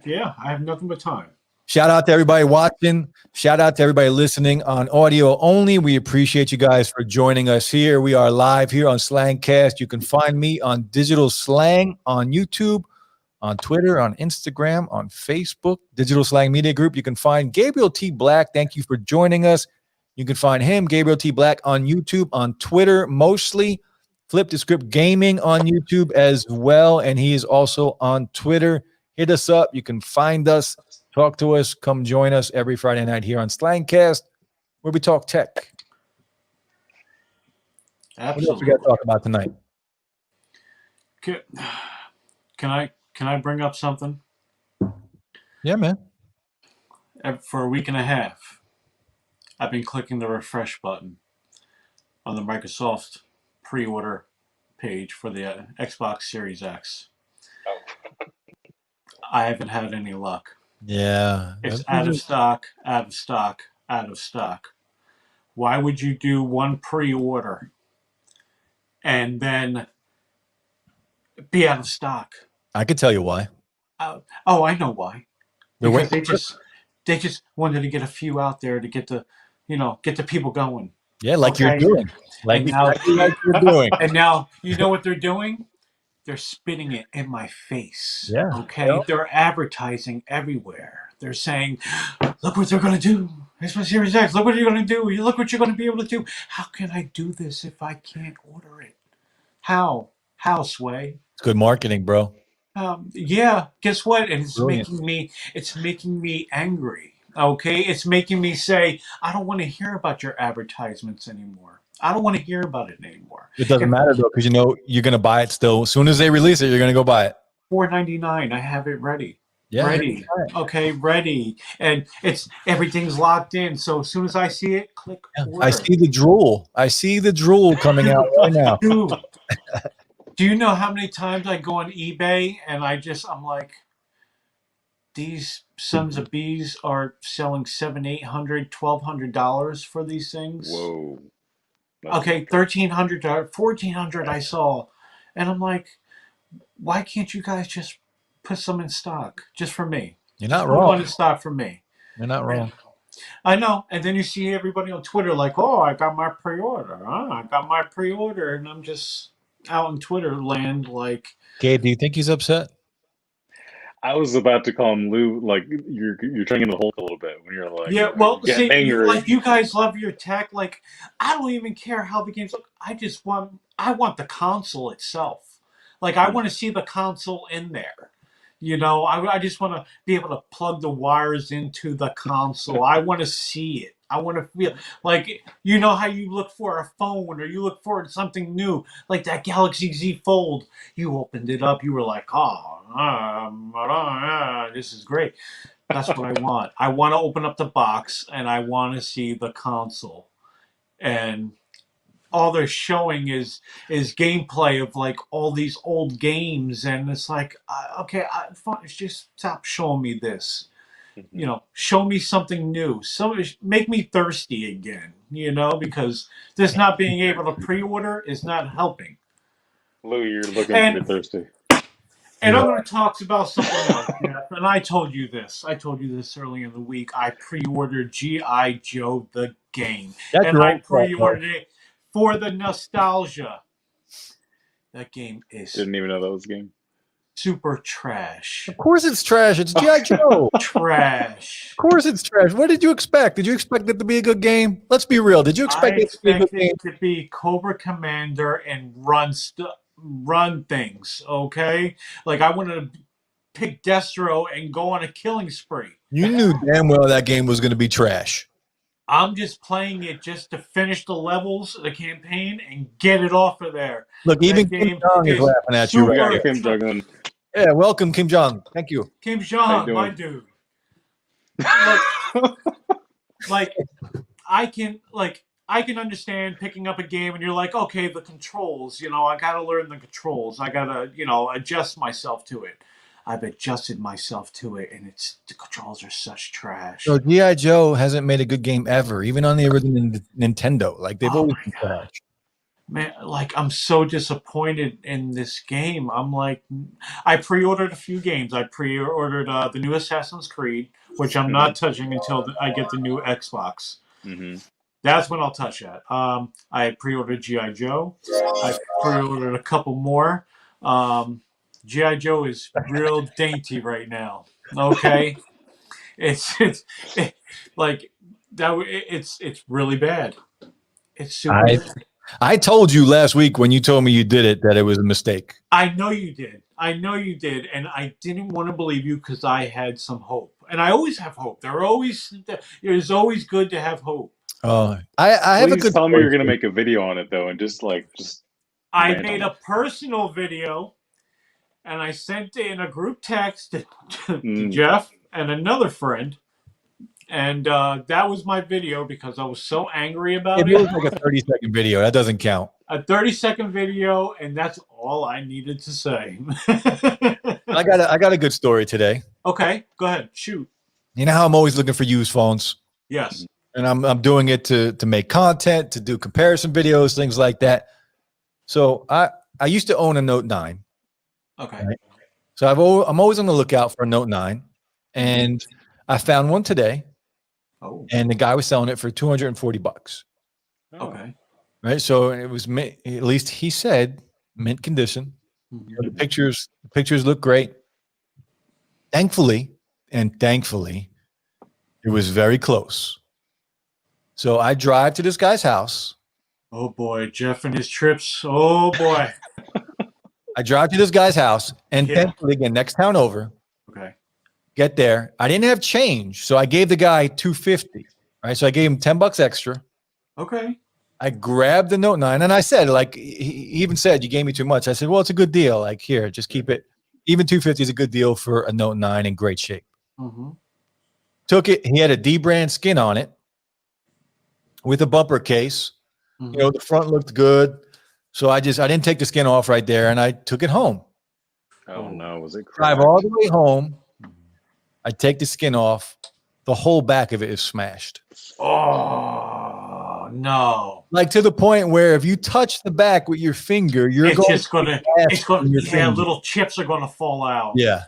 Yeah, I have nothing but time. Shout out to everybody watching. Shout out to everybody listening on audio only. We appreciate you guys for joining us here. We are live here on SlangCast. You can find me on Digital Slang on YouTube, on Twitter, on Instagram, on Facebook, Digital Slang Media Group. You can find Gabriel T Black. Thank you for joining us. You can find him, Gabriel T Black, on YouTube, on Twitter mostly. Flip the Script Gaming on YouTube as well, and he is also on Twitter. Hit us up. You can find us. Talk to us. Come join us every Friday night here on SlangCast, where we talk tech. Absolutely. What else we got to talk about tonight? Can I bring up something? Yeah, man. For a week and a half, I've been clicking the refresh button on the Microsoft pre-order page for the Xbox Series X. I haven't had any luck. Yeah. It's out of stock, out of stock, out of stock. Why would you do one pre-order and then be out of stock? I could tell you why. Oh, I know why. They're Because waiting. they just wanted to get a few out there to get the people going. Yeah, like you're Okay? doing. Like And now, exactly like you're doing. and now, you know what they're doing? They're spitting it in my face. Yeah. Okay. Yeah. They're advertising everywhere. They're saying, look what they're going to do. Xbox Series X. Look what you're going to do. Look what you're going to be able to do. How can I do this if I can't order it? How? How, Sway? It's good marketing, bro. Yeah. Guess what? And Brilliant. it's making me angry. Okay. It's making me say, I don't want to hear about your advertisements anymore. I don't want to hear about it anymore. It doesn't matter though, because you know you're gonna buy it still. As soon as they release it, you're gonna go buy it. $4.99. I have it ready. Yeah, ready. Okay, ready. And everything's locked in. So as soon as I see it, click order. I see the drool. I see the drool coming out right now. Dude, do you know how many times I go on eBay and I'm like, these sons of bees are selling $700, $800, $1,200 for these things? Whoa. Okay, $1,300, $1,400 I saw. And I'm like, why can't you guys just put some in stock just for me? You're not Put wrong. one in stock for me. You're not wrong. I know. And then you see everybody on Twitter like, oh, I got my pre-order. I got my pre-order. And I'm just out in Twitter land like. Gabe, do you think he's upset? I was about to call him Lou, like you're turning the Hulk a little bit when you're like, yeah, well, see, angry. Like you guys love your tech. Like I don't even care how the games look. I want the console itself. Like I want to see the console in there. You know, I just want to be able to plug the wires into the console. I want to see it. I want to feel like, you know how you look for a phone or you look for something new, like that Galaxy Z Fold. You opened it up. You were like, this is great. That's what I want. I want to open up the box and I want to see the console. And all they're showing is gameplay of like all these old games, and it's like, okay, just stop showing me this. You know, show me something new. So make me thirsty again. You know, because this not being able to pre-order is not helping. Lou, you're looking pretty thirsty. And I'm going to talk about something else, Jeff. And I told you this. Early in the week. I pre-ordered G.I. Joe the game, and I pre-ordered it for the nostalgia. That game is didn't even know that was a game. Super trash. Of course it's trash. It's G.I. Joe. Trash. Of course it's trash. What did you expect? Did you expect it to be a good game? Let's be real. Did you expect it to be a good game? To be Cobra Commander and run things, okay? Like I wanted to pick Destro and go on a killing spree. You knew damn well that game was going to be trash. I'm just playing it just to finish the levels, the campaign, and get it off of there. Look, even Kim Jong is laughing at you right now. Kim Jong-un. Yeah, welcome, Kim Jong. Thank you. Kim Jong, my dude. Like, I can understand picking up a game and you're like, okay, the controls, you know, I got to learn the controls. I got to, you know, adjust myself to it. I've adjusted myself to it, and the controls are such trash. So G.I. Joe hasn't made a good game ever, even on the original Nintendo. Like they've always been trash. Man, like I'm so disappointed in this game. I'm like, I pre-ordered a few games. I pre-ordered the new Assassin's Creed, which I'm not touching until I get the new Xbox. Mm-hmm. That's when I'll touch that. I pre-ordered G.I. Joe. I pre-ordered a couple more. G.I. Joe is real dainty right now. Okay, it's like that. It's really bad. It's super bad. I told you last week when you told me you did it that it was a mistake. I know you did. And I didn't want to believe you because I had some hope, and I always have hope. It's always good to have hope. I have a good. Tell me you're going to make a video on it though, and just. I made a personal video. And I sent it in a group text to Jeff and another friend. And that was my video because I was so angry about it. It was like a 30-second video. That doesn't count. A 30-second video, and that's all I needed to say. I got a good story today. Okay, go ahead. Shoot. You know how I'm always looking for used phones? Yes. and I'm doing it to make content, to do comparison videos, things like that. So I used to own a Note 9. Okay. Right? So I'm always on the lookout for a Note 9, and I found one today, Oh. and the guy was selling it for $240. Okay. Right. So it was at least he said mint condition. Mm-hmm. The pictures look great. Thankfully, it was very close. So I drive to this guy's house. Oh boy, Jeff and his trips. Oh boy. I drive to this guy's house, and thankfully, again, next town over. Okay. Get there. I didn't have change, so I gave the guy $250. Right. So I gave him $10 extra. Okay. I grabbed the Note 9, and I said, like, he even said, you gave me too much. I said, well, it's a good deal. Like, here, just keep it. Even $250 is a good deal for a Note 9 in great shape. Mm-hmm. Took it. He had a D brand skin on it with a bumper case. Mm-hmm. You know, the front looked good. So I didn't take the skin off right there, and I took it home. Oh no, was it Drive all the way home. I take the skin off. The whole back of it is smashed. Oh no! Like to the point where if you touch the back with your finger, it's gonna little chips are gonna fall out. Yeah.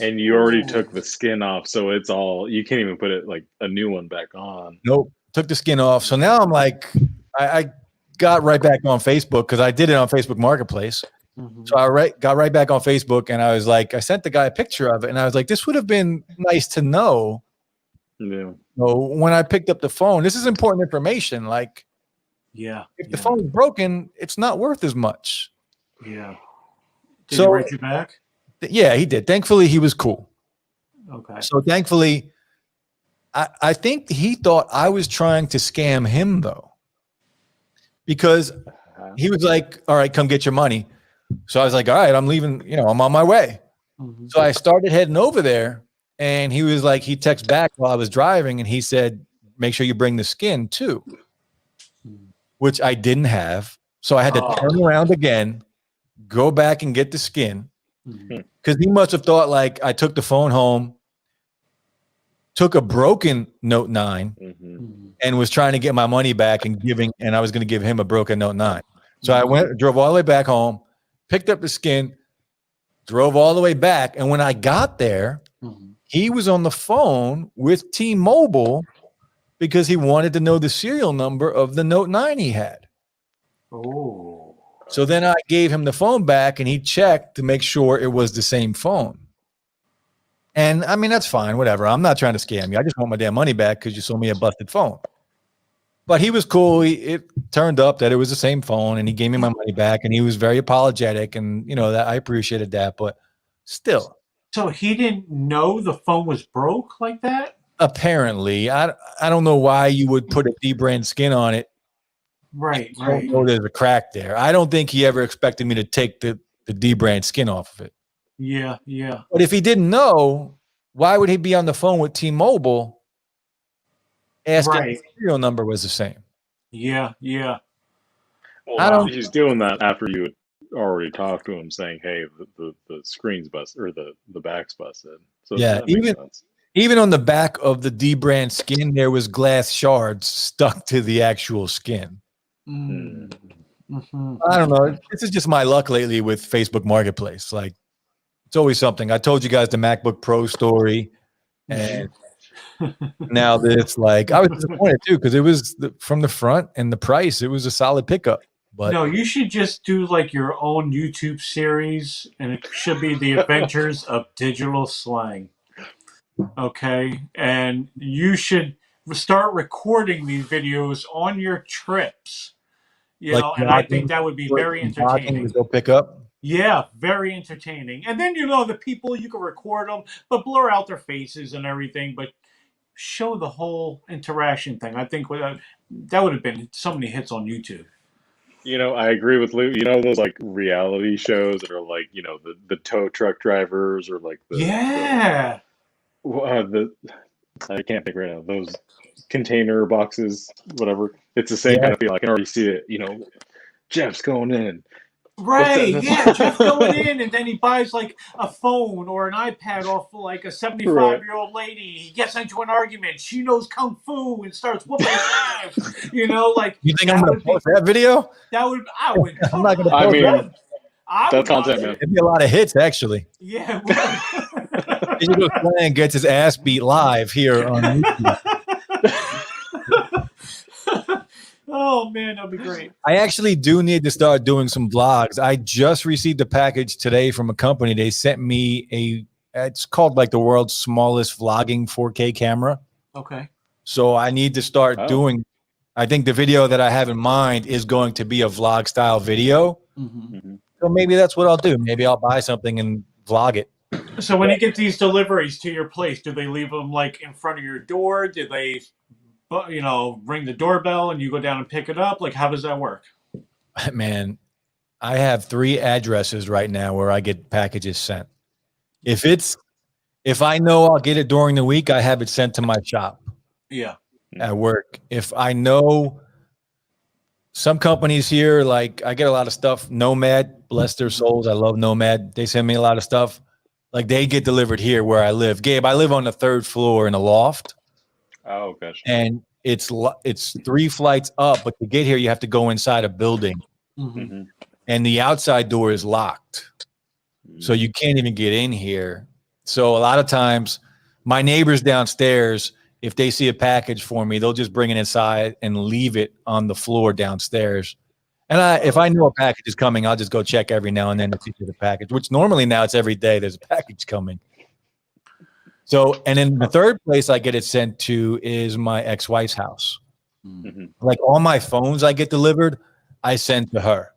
And you already took the skin off, so it's all, you can't even put it like a new one back on. Nope. Took the skin off. So now I'm like, I got right back on Facebook because I did it on Facebook Marketplace. Mm-hmm. So I got right back on Facebook, and I was like, I sent the guy a picture of it, and I was like, this would have been nice to know. Yeah. So when I picked up the phone, this is important information. Like, if the phone's broken, it's not worth as much. Yeah. Did he write you back? Yeah, he did. Thankfully, he was cool. Okay. So thankfully, I think he thought I was trying to scam him, though, because he was like, all right, come get your money. So I was like, all right, I'm leaving, I'm on my way. Mm-hmm. So I started heading over there, and he was like, he texted back while I was driving, and he said, make sure you bring the skin too, which I didn't have. So I had to turn around again, go back and get the skin, because he must have thought like I took the phone home, took a broken Note 9 and was trying to get my money back and I was going to give him a broken Note 9. So I drove all the way back home, picked up the skin, drove all the way back. And when I got there, he was on the phone with T-Mobile because he wanted to know the serial number of the Note 9 he had. Oh. So then I gave him the phone back, and he checked to make sure it was the same phone. And I mean, that's fine, whatever. I'm not trying to scam you. I just want my damn money back because you sold me a busted phone. But he was cool. It turned up that it was the same phone, and he gave me my money back, and he was very apologetic, and that I appreciated that. But still. So he didn't know the phone was broke like that? Apparently. I don't know why you would put a D-brand skin on it. Right. I don't know there's a crack there. I don't think he ever expected me to take the D-brand skin off of it. Yeah. But if he didn't know, why would he be on the phone with T-Mobile asking if the serial number was the same? Yeah. Well, he's doing that after you had already talked to him saying, hey, the screen's busted, or the back's busted. So yeah, even on the back of the D-brand skin, there was glass shards stuck to the actual skin. Mm-hmm. I don't know. This is just my luck lately with Facebook Marketplace. Like, it's always something. I told you guys the MacBook Pro story, and now this. Like, I was disappointed too because it was from the front and the price. It was a solid pickup. But no, you should just do like your own YouTube series, and it should be the Adventures of Digital Slang. Okay, and you should start recording these videos on your trips. And I think that would be very entertaining. To go pick up. Yeah, very entertaining. And then the people, you can record them, but blur out their faces and everything, but show the whole interaction thing. I think that would have been so many hits on YouTube. I agree with Lou. Those like reality shows that are like, the tow truck drivers or like I can't think right now. Those container boxes, whatever. It's the same kind of feel. I can already see it. Jeff's going in. Right, That's yeah, just going in, and then he buys like a phone or an iPad off of like a 75-year-old lady. He gets into an argument. She knows kung fu and starts whooping his ass. You know, like You think I'm that gonna would be post that video? I would I'm not totally. gonna I post that. mean, I that's would watch content, man. it. It'd be a lot of hits, actually. Yeah, it would. Digital Slang gets his ass beat live here on YouTube. Oh man, that'd be great. I actually do need to start doing some vlogs. I just received a package today from a company. They sent me it's called like the world's smallest vlogging 4K camera. Okay. So I need to start doing, I think the video that I have in mind is going to be a vlog style video. Mm-hmm. So maybe that's what I'll do. Maybe I'll buy something and vlog it. So when you get these deliveries to your place, do they leave them like in front of your door? Do they, ring the doorbell and you go down and pick it up? Like, how does that work? Man, I have 3 addresses right now where I get packages sent. If I know I'll get it during the week, I have it sent to my shop. Yeah. At work. If I know some companies here, like I get a lot of stuff, Nomad, bless their souls. I love Nomad. They send me a lot of stuff. Like they get delivered here where I live. Gabe, I live on the 3rd floor in a loft. Oh, gosh. And it's 3 flights up, but to get here, you have to go inside a building. Mm-hmm. And the outside door is locked. So you can't even get in here. So a lot of times my neighbors downstairs, if they see a package for me, they'll just bring it inside and leave it on the floor downstairs. And if I know a package is coming, I'll just go check every now and then to see the package, which normally now it's every day there's a package coming. So, and then the 3rd place I get it sent to is my ex-wife's house. Mm-hmm. Like all my phones I get delivered, I send to her.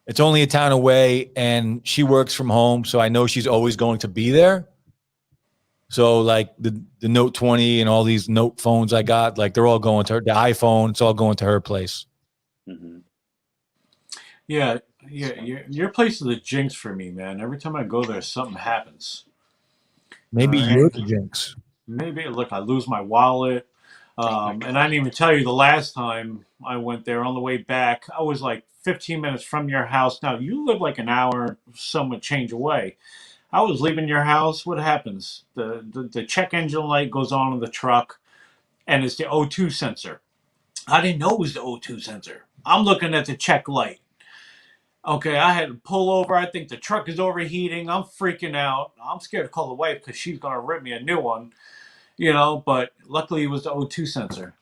It's only a town away and she works from home. So I know she's always going to be there. So like the Note 20 and all these Note phones I got, like they're all going to her. The iPhone, it's all going to her place. Mm-hmm. Yeah. Your place is a jinx for me, man. Every time I go there, something happens. Maybe you're the jinx. Maybe look, I lose my wallet. And I didn't even tell you the last time I went there. On the way back, I was like 15 minutes from your house. Now you live like an hour, somewhat change away. I was leaving your house. What happens? The check engine light goes on in the truck, and it's the O2 sensor. I didn't know it was the O2 sensor. I'm looking at the check light. Okay, I had to pull over. I think the truck is overheating. I'm freaking out. I'm scared to call the wife because she's going to rip me a new one. But luckily it was the O2 sensor.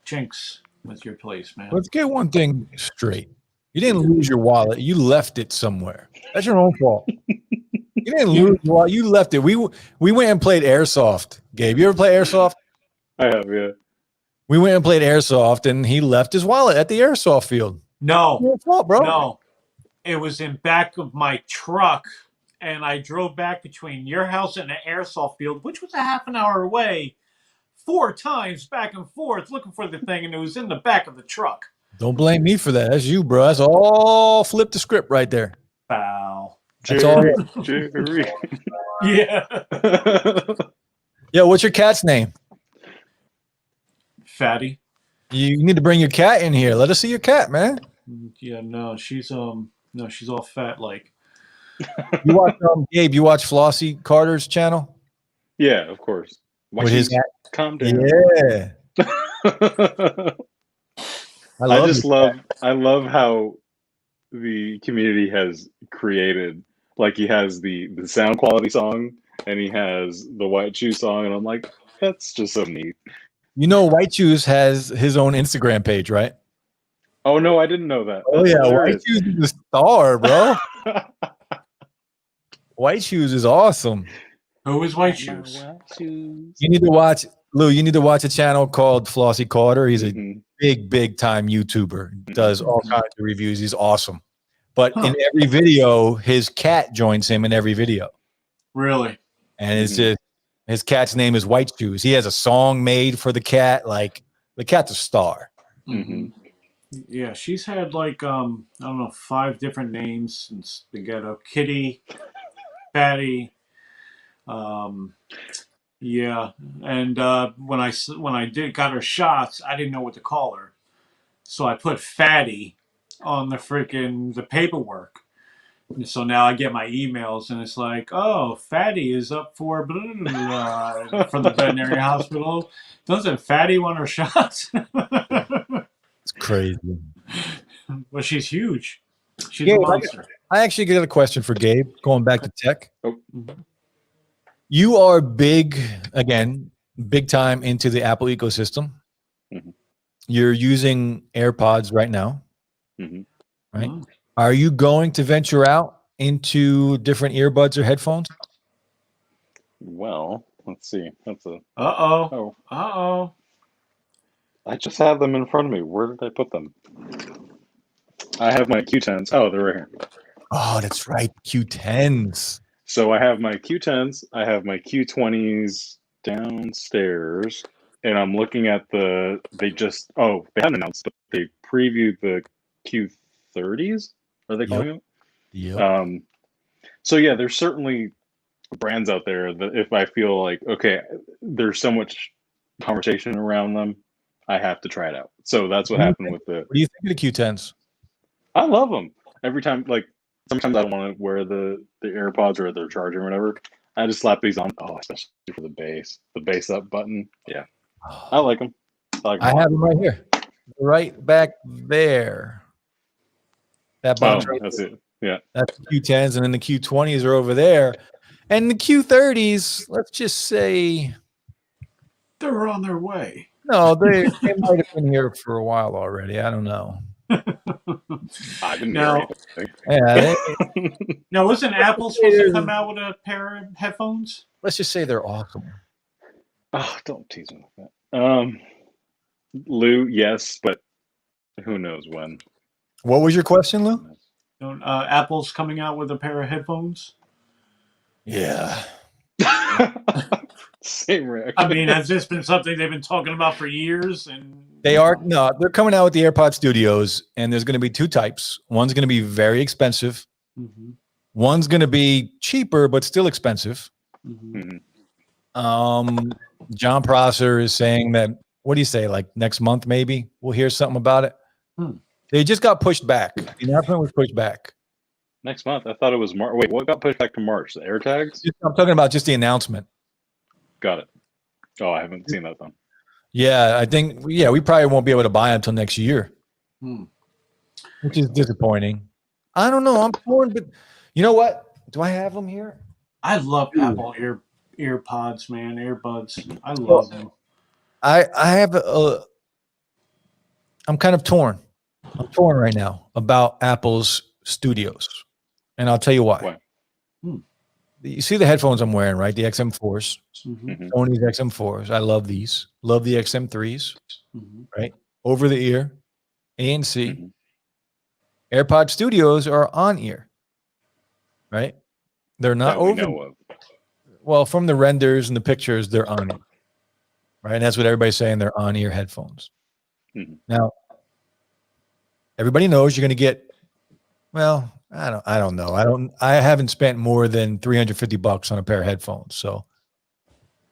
Jinx with your place, man. Let's get one thing straight. You didn't lose your wallet. You left it somewhere. That's your own fault. You didn't lose your wallet. You left it. We went and played airsoft. Gabe, you ever play airsoft? I have, yeah. We went and played airsoft, and he left his wallet at the airsoft field. No. Your fault, bro. No. It was in back of my truck, and I drove back between your house and the airsoft field, which was a half an hour away, 4 times back and forth looking for the thing, and it was in the back of the truck. Don't blame me for that. That's you, bro. That's all flip the script right there. Foul. That's all. Jerry. Yeah. Yo, what's your cat's name? Fatty. You need to bring your cat in here. Let us see your cat, man. Yeah, no, she's all fat like. You watch Gabe, you watch Flossie Carter's channel? Yeah, of course. With his cat? Calm down. Yeah. I love how the community has created, like he has the sound quality song and he has the White Shoe song, and I'm like, that's just so neat. You know, White Shoes has his own Instagram page, right? Oh no, I didn't know that. Oh That's yeah, hilarious. White Shoes is the star, bro. White Shoes is awesome. Who is White Shoes? You need to watch, Lou. You need to watch a channel called Flossie Carter. He's a big time YouTuber. Does all kinds of reviews. He's awesome. But in every video, his cat joins him in every video. Really? And it's just his cat's name is White Shoes. He has a song made for the cat. Like the cat's a star. Mm-hmm. Yeah, she's had like I don't know, 5 different names since they got a Kitty, Fatty. Yeah, and when I got her shots, I didn't know what to call her, so I put Fatty, on the paperwork. And so now I get my emails and it's like, oh, Fatty is up for blah, blah, blah, for the veterinary hospital. Doesn't Fatty want her shots? It's crazy. Well, she's huge. She's Gabe, a monster. I actually got a question for Gabe, going back to tech. Oh. You are big time into the Apple ecosystem. Mm-hmm. You're using AirPods right now, Mm-hmm. right? Mm-hmm. Are you going to venture out into different earbuds or headphones? Well, let's see. That's a Uh-oh. I just have them in front of me. Where did I put them? I have my Q10s. Oh, they're right here. Oh, that's right. Q10s. So I have my Q10s. I have my Q20s downstairs. And I'm looking at they haven't announced, but they previewed the Q30s. Are they calling them? Yeah. So yeah, there's certainly brands out there that if I feel like, okay, there's so much conversation around them, I have to try it out. So that's what happened with What do you think of the Q10s? I love them. Every time, like, sometimes I don't want to wear the AirPods or their charger or whatever. I just slap these on. Oh, especially for the bass up button. Yeah. I like them. I have them right here. Right back there. That box right that's there. it. Yeah. That's the Q10s, and then the Q20s are over there. And the Q30s, let's just say they're on their way. No, they might have been here for a while already. I don't know. I didn't hear anything. Yeah. Now, wasn't Apple supposed to come out with a pair of headphones? Let's just say they're awesome. Oh, don't tease me with that. Lou, yes, but who knows when. What was your question, Lou? Apple's coming out with a pair of headphones? Yeah. Same reaction. I mean, has this been something they've been talking about for years? And they're coming out with the AirPod Studios, and there's going to be two types. One's going to be very expensive. Mm-hmm. One's going to be cheaper, but still expensive. Mm-hmm. John Prosser is saying that, what do you say, like next month maybe? We'll hear something about it. They just got pushed back. The announcement was pushed back. Next month? I thought it was March. Wait, what got pushed back to March? The AirTags? I'm talking about just the announcement. Got it. Oh, I haven't seen that then. Yeah, I think, we probably won't be able to buy them until next year, which is disappointing. I don't know. I'm torn, but you know what? Do I have them here? I love Apple earpods, man, earbuds. I love them. I have I'm kind of torn. I'm torn right now about Apple's Studios, and I'll tell you why. You see the headphones I'm wearing, right? The XM4s, Sony's XM4s. I love these. Love the XM3s, right? Over the ear, ANC. AirPod Studios are on ear, right? They're not over. Well, from the renders and the pictures, they're on ear, right? And that's what everybody's saying. They're on ear headphones. Now, everybody knows you're going to get. Well, I don't know. I haven't spent more than $350 on a pair of headphones. So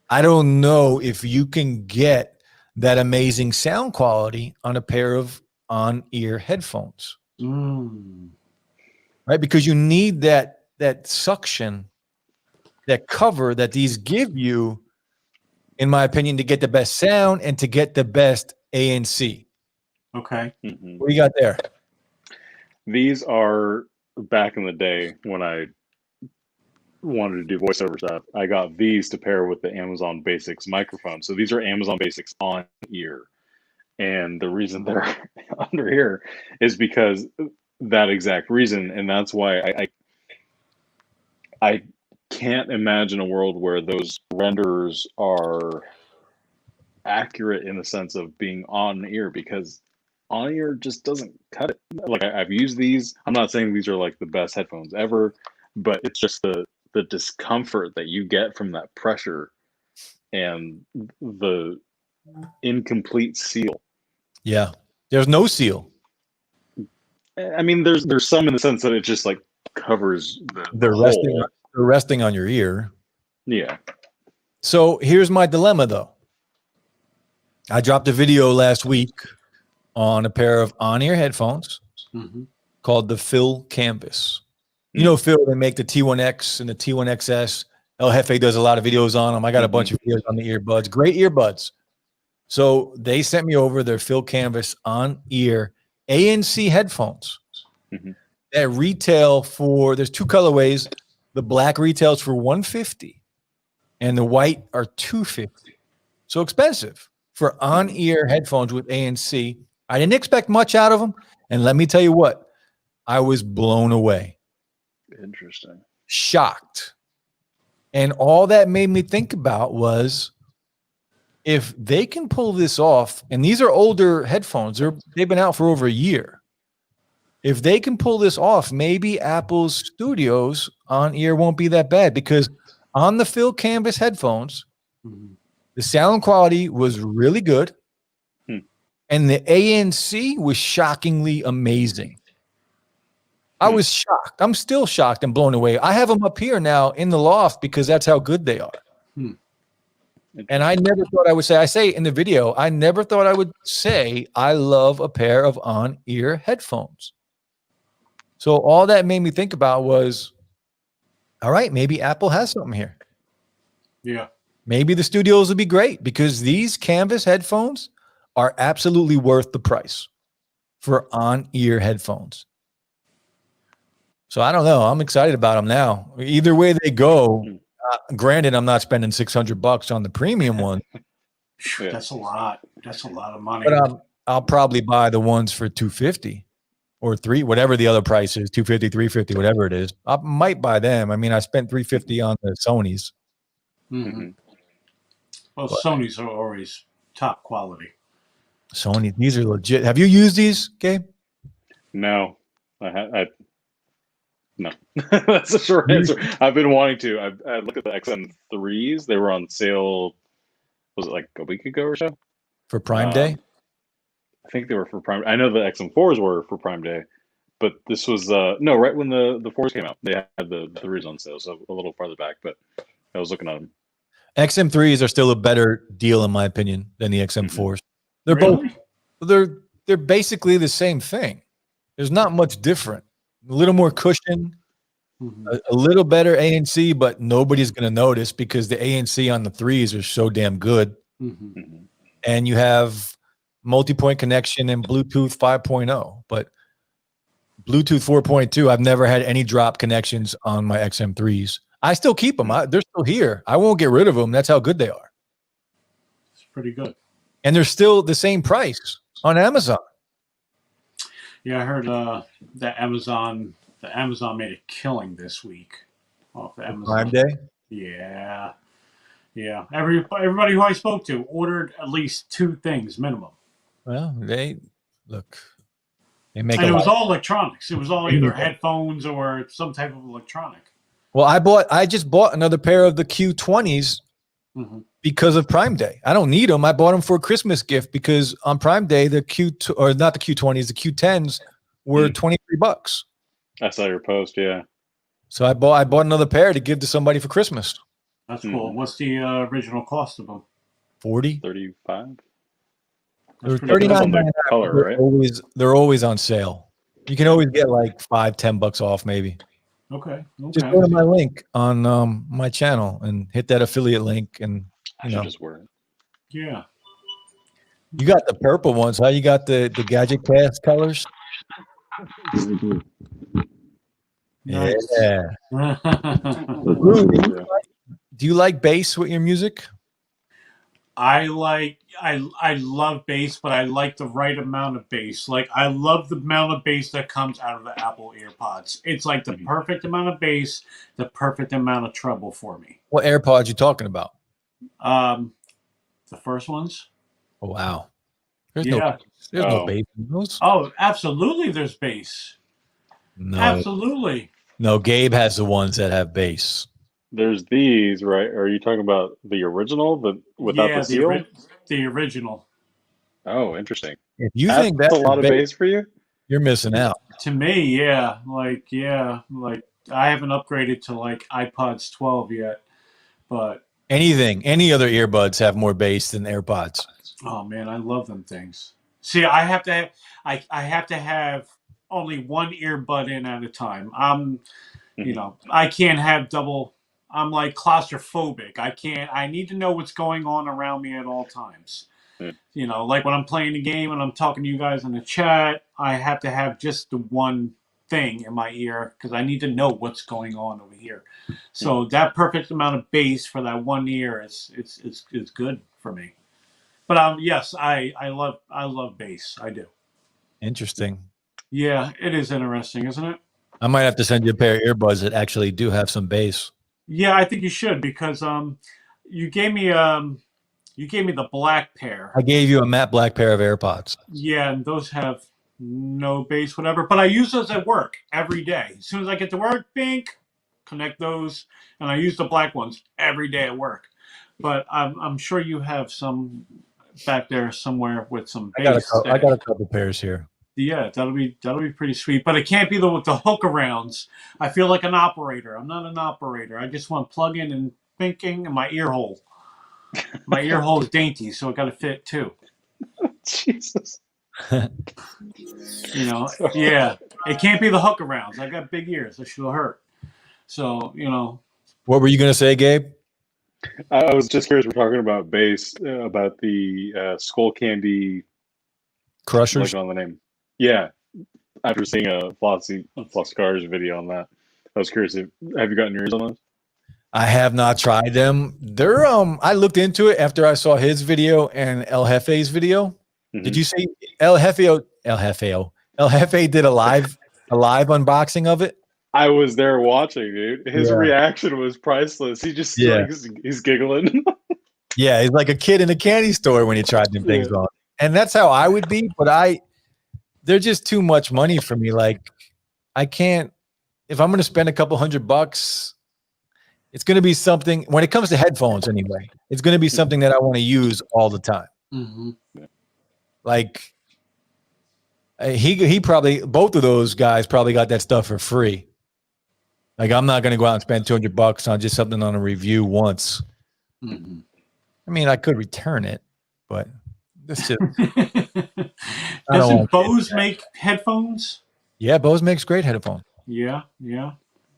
I don't know if you can get that amazing sound quality on a pair of on-ear headphones. Right? Because you need that suction, that cover that these give you, in my opinion, to get the best sound and to get the best ANC. Okay. What do you got there? These are back in the day when I wanted to do voiceover stuff. I got these to pair with the Amazon Basics microphone. So these are Amazon Basics on ear. And the reason they're under here is because that exact reason. And that's why I can't imagine a world where those renders are accurate in the sense of being on ear, because on ear just doesn't cut it. Like I've used these. I'm not saying these are like the best headphones ever, but it's just the discomfort that you get from that pressure and the incomplete seal. Yeah, there's no seal. I mean, there's some in the sense that it just like covers they're resting on your ear. Yeah. So here's my dilemma, though. I dropped a video last week on a pair of on-ear headphones called the Phil Canvas. You know, Phil, they make the T1X and the T1XS. El Jefe does a lot of videos on them. I got a bunch of videos on the earbuds. Great earbuds. So they sent me over their Phil Canvas on-ear ANC headphones that retail for, there's two colorways. The black retails for $150 and the white are $250. So expensive for on-ear headphones with ANC. I didn't expect much out of them. And let me tell you what, I was blown away. Interesting. Shocked. And all that made me think about was, if they can pull this off, and these are older headphones, they've been out for over a year. If they can pull this off, maybe Apple's studios on ear won't be that bad, because on the Phil Canvas headphones, the sound quality was really good. And the ANC was shockingly amazing. I was shocked. I'm still shocked and blown away. I have them up here now in the loft because that's how good they are. And I never thought I would say, I say in the video, I never thought I would say I love a pair of on-ear headphones. So all that made me think about was, all right, maybe Apple has something here. Yeah. Maybe the studios will be great, because these Canvas headphones are absolutely worth the price for on-ear headphones. So I don't know. I'm excited about them now. Either way they go, granted, I'm not spending $600 on the premium one. That's a lot. That's a lot of money. But I'll probably buy the ones for $250 or $3, whatever the other price is, $250, $350, whatever it is. I might buy them. I mean, I spent $350 on the Sonys. Well, Sonys are always top quality. Sony, these are legit. Have you used these, Gabe? No, no. That's a short answer. I've been wanting to. I looked at the XM3s. They were on sale. Was it like a week ago or so? For Prime Day? I think they were for Prime. I know the XM4s were for Prime Day, but this was no, right when the 4s came out. They had the 3s on sale, so a little farther back. But I was looking at them. XM3s are still a better deal, in my opinion, than the XM4s. They're Really? both. They're basically the same thing. There's not much different. A little more cushion, a little better ANC, but nobody's going to notice because the ANC on the 3s are so damn good. And you have multi-point connection and Bluetooth 5.0, but Bluetooth 4.2, I've never had any drop connections on my XM3s. I still keep them. They're still here. I won't get rid of them. That's how good they are. It's pretty good. And they're still the same price on Amazon. Yeah, I heard that Amazon made a killing this week off of Amazon. Prime Day? Yeah. Everybody who I spoke to ordered at least 2 things minimum. Well, they make and it was all electronics. It was all either headphones or some type of electronic. Well, I just bought another pair of the Q20s because of Prime Day. I don't need them. I bought them for a Christmas gift because on Prime Day, the not the Q20s, the Q10s were $23. I saw your post, yeah. So I bought another pair to give to somebody for Christmas. That's cool. What's the original cost of them? $40. 35. They're $39. Color, right? They're always on sale. You can always get like $5-10 off, maybe. Okay. Just go to my link on my channel and hit that affiliate link, and I should just wear it. Yeah. You got the purple ones, huh? You got the Gadget Cast colors. Nice. Yeah. Do you like bass with your music? I love bass, but I like the right amount of bass. Like, I love the amount of bass that comes out of the Apple AirPods. It's like the perfect amount of bass, the perfect amount of treble for me. What AirPods you talking about? The first ones. Oh, wow. There's Yeah. no bass in those. Oh, absolutely there's bass. No. Absolutely. No, Gabe has the ones that have bass. There's these, right? Are you talking about the original, but without the seal? The original. Oh, interesting. If you think that's a lot of bass for you, you're missing out. To me, yeah. Like I haven't upgraded to like iPods 12 yet, but any other earbuds have more bass than AirPods. Oh man, I love them things. See, I have to have only one earbud in at a time. I can't have double. I'm like claustrophobic. I need to know what's going on around me at all times. Like when I'm playing the game and I'm talking to you guys in the chat, I have to have just the one thing in my ear because I need to know what's going on over here. So that perfect amount of bass for that one ear is good for me. But yes, I love bass. I do. Interesting. Yeah, it is interesting, isn't it? I might have to send you a pair of earbuds that actually do have some bass. Yeah, I think you should because you gave me the black pair. I gave you a matte black pair of AirPods. Yeah, and those have no bass, whatever. But I use those at work every day. As soon as I get to work, bink, connect those, and I use the black ones every day at work. But I'm sure you have some back there somewhere with some bass. I got a couple pairs here. Yeah, that'll be pretty sweet. But it can't be with the hook arounds. I feel like an operator. I'm not an operator. I just want plug in and thinking in my ear hole. My ear hole is dainty, so it got to fit too. Jesus. Yeah. It can't be the hook arounds. I got big ears. That should hurt. So, What were you going to say, Gabe? I was just curious. We're talking about bass, about the Skull Candy Crushers. Like on the name. Yeah. After seeing a Flossy Cars video on that, I was curious. Have you gotten yours on those? I have not tried them. They're I looked into it after I saw his video and El Jefe's video. Mm-hmm. Did you say El Jefe did a live unboxing of it? I was there watching, dude. His reaction was priceless. He just he's giggling. Yeah, he's like a kid in a candy store when he tried them things on. And that's how I would be, but they're just too much money for me. Like I can't, if I'm going to spend a couple $100, it's going to be something when it comes to headphones anyway, it's going to be something that I want to use all the time. Mm-hmm. Like he probably, both of those guys probably got that stuff for free. Like I'm not going to go out and spend $200 on just something on a review once. Mm-hmm. I mean, I could return it, but this just doesn't Bose make headphones? Yeah, Bose makes great headphones. Yeah.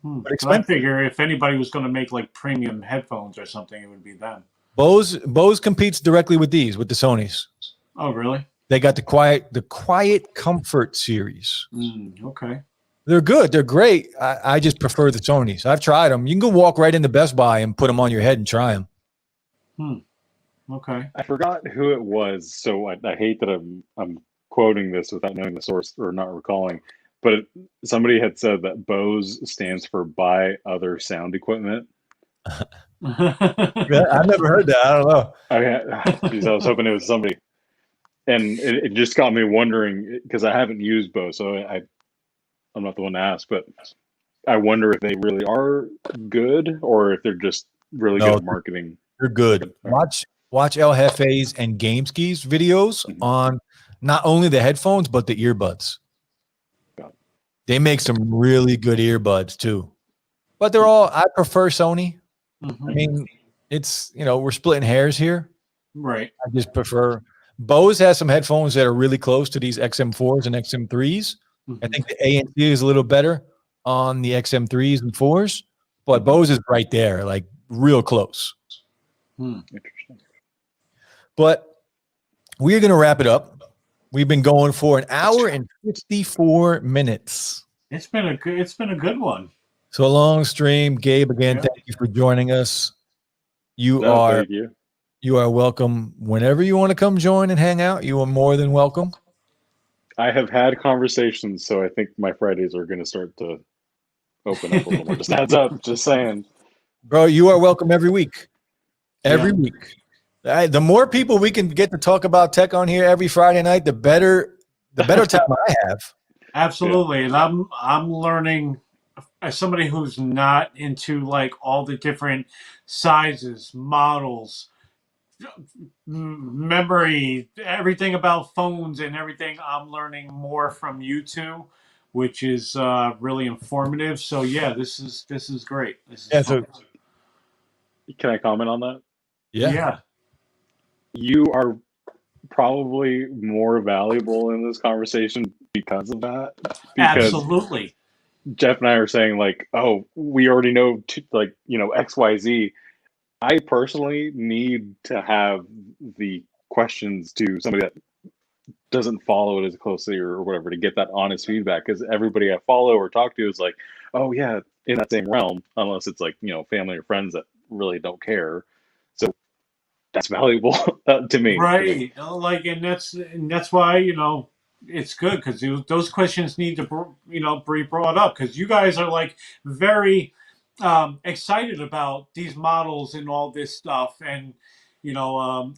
But I figure if anybody was going to make like premium headphones or something, it would be them. Bose competes directly with the Sonys. Oh, really? They got the Quiet Comfort series. Okay. They're good. They're great. I just prefer the Sonys. I've tried them. You can go walk right into Best Buy and put them on your head and try them. Okay. I forgot who it was, so I hate that I'm quoting this without knowing the source or not recalling. But somebody had said that Bose stands for Buy Other Sound Equipment. I've never heard that. I don't know. I was hoping it was somebody. And it just got me wondering, because I haven't used Bose, so I'm not the one to ask, but I wonder if they really are good or if they're just really good at marketing. They're good. Watch El Jefe's and GameSky's videos on not only the headphones, but the earbuds. They make some really good earbuds too. But I prefer Sony. Mm-hmm. I mean, it's, we're splitting hairs here. Right. I just prefer. Bose has some headphones that are really close to these XM4s and XM3s. Mm-hmm. I think the ANC is a little better on the XM3s and 4s, but Bose is right there, like real close. Interesting. But we're going to wrap it up. We've been going for an hour and 54 minutes. It's been a good one. So a long stream. Gabe, again, thank you for joining us. You are welcome whenever you want to come join and hang out. You are more than welcome. I have had conversations, so I think my Fridays are going to start to open up a little more. Just heads up, just saying. Bro, you are welcome every week. Every week. The more people we can get to talk about tech on here every Friday night, the better time I have. Absolutely. And I'm learning, as somebody who's not into like all the different sizes, models, memory, everything about phones and everything. I'm learning more from you two, which is really informative. So this is great. This is fun. Can I comment on that? Yeah. You are probably more valuable in this conversation because of that. Because Absolutely. Jeff and I are saying like, oh, we already know XYZ. I personally need to have the questions to somebody that doesn't follow it as closely or whatever to get that honest feedback, because everybody I follow or talk to is like, oh yeah, in that same realm, unless it's like, family or friends that really don't care. So that's valuable to me. Right. And that's why, it's good, because those questions need to, be brought up, because you guys are like very excited about these models and all this stuff. And,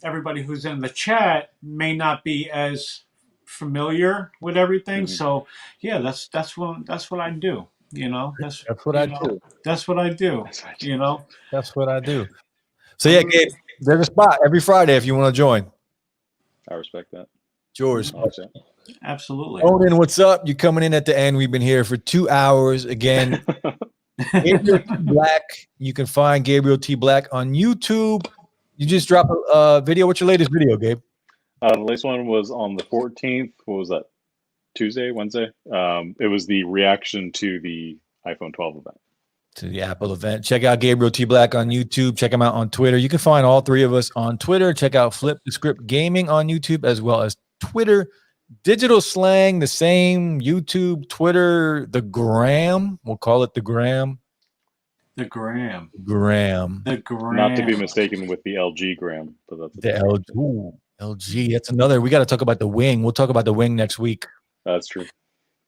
everybody who's in the chat may not be as familiar with everything. Mhm. So yeah, that's what I do. That's what I do. That's what I do. That's what I do. So yeah, Gabe, there's a spot every Friday if you want to join. I respect that. George. Absolutely. Odin, what's up? You're coming in at the end. We've been here for 2 hours. Again, Gabriel T Black. You can find Gabriel T Black on YouTube. You just dropped a video. What's your latest video, Gabe? The latest one was on the 14th. What was that? Tuesday, Wednesday? It was the reaction to the iPhone 12 event. To the Apple event. Check out Gabriel T Black on YouTube. Check him out on Twitter. You can find all three of us on Twitter. Check out Flip the Script Gaming on YouTube as well as Twitter. Digital Slang, the same. YouTube, Twitter, the Gram. We'll call it the Gram. The Gram. Gram. The Gram. Not to be mistaken with the LG Gram. But that's the LG. Ooh, LG. That's another. We got to talk about the Wing. We'll talk about the Wing next week. That's true.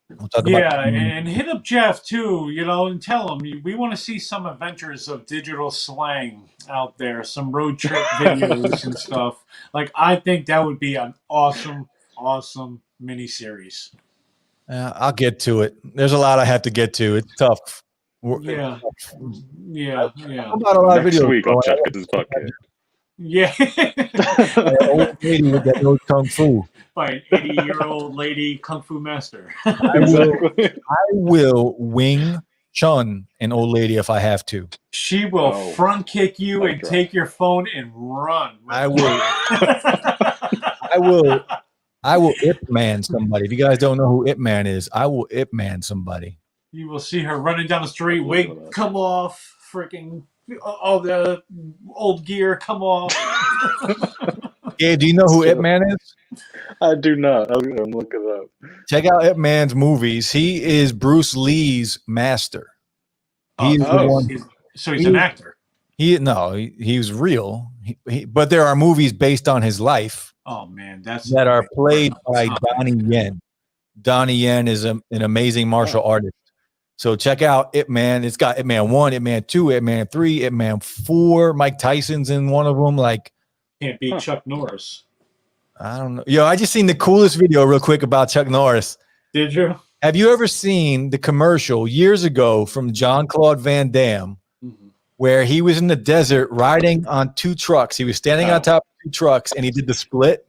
We'll talk about and hit up Jeff too, and tell him we want to see some adventures of Digital Slang out there, some road trip videos and stuff. Like, I think that would be an awesome miniseries. I'll get to it. There's a lot I have to get to. It's tough. Yeah. About a lot of videos week, I'll check it this podcast. Yeah. Old lady with that old kung fu. By an 80-year-old lady kung fu master. I will wing Chun an old lady if I have to. She will front kick you and take your phone and run. I will. I will Ip Man somebody. If you guys don't know who Ip Man is, I will Ip Man somebody. You will see her running down the street. Wig come off. Freaking all the old gear come off. Yeah, do you know who Ip Man is? I do not. I'm look it up. Check out Ip Man's movies. He is Bruce Lee's master. He's the one. So he's an actor. He was real. But there are movies based on his life. Oh man, that are played by Donnie Yen. Donnie Yen is an amazing martial artist. So check out Ip Man. It's got Ip Man 1, Ip Man 2, Ip Man 3, Ip Man 4. Mike Tyson's in one of them. Like, can't beat Chuck Norris. I don't know. Yo, I just seen the coolest video real quick about Chuck Norris. Did you? Have you ever seen the commercial years ago from Jean-Claude Van Damme where he was in the desert riding on 2 trucks? He was standing on top of 2 trucks and he did the split.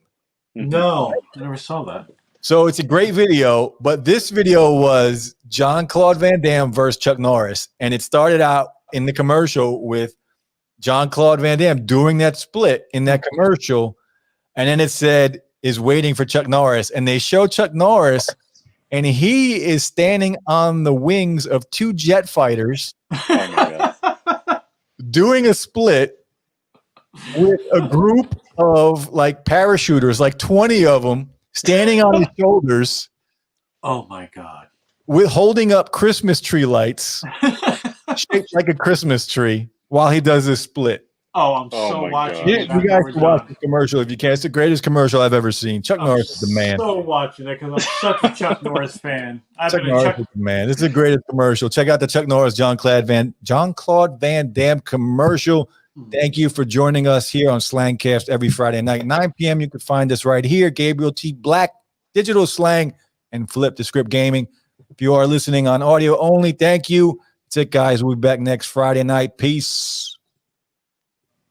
No, I never saw that. So it's a great video, but this video was Jean-Claude Van Damme versus Chuck Norris. And it started out in the commercial with Jean-Claude Van Damme doing that split in that commercial. And then it said, is waiting for Chuck Norris. And they show Chuck Norris, and he is standing on the wings of 2 jet fighters doing a split with a group of like parachuters, like 20 of them, standing on his shoulders. Oh my God. With holding up Christmas tree lights shaped like a Christmas tree while he does this split. Oh, I'm so watching it. You guys can watch the commercial if you can. It's the greatest commercial I've ever seen. Chuck Norris is the man. I'm so watching it because I'm such a Chuck Norris fan. Chuck Norris is the man. This is the greatest commercial. Check out the Chuck Norris, Jean-Claude Van Damme commercial. Thank you for joining us here on SlangCast every Friday night, 9 p.m. You can find us right here. Gabriel T Black, Digital Slang, and Flip the Script Gaming. If you are listening on audio only, thank you. That's it, guys. We'll be back next Friday night. Peace.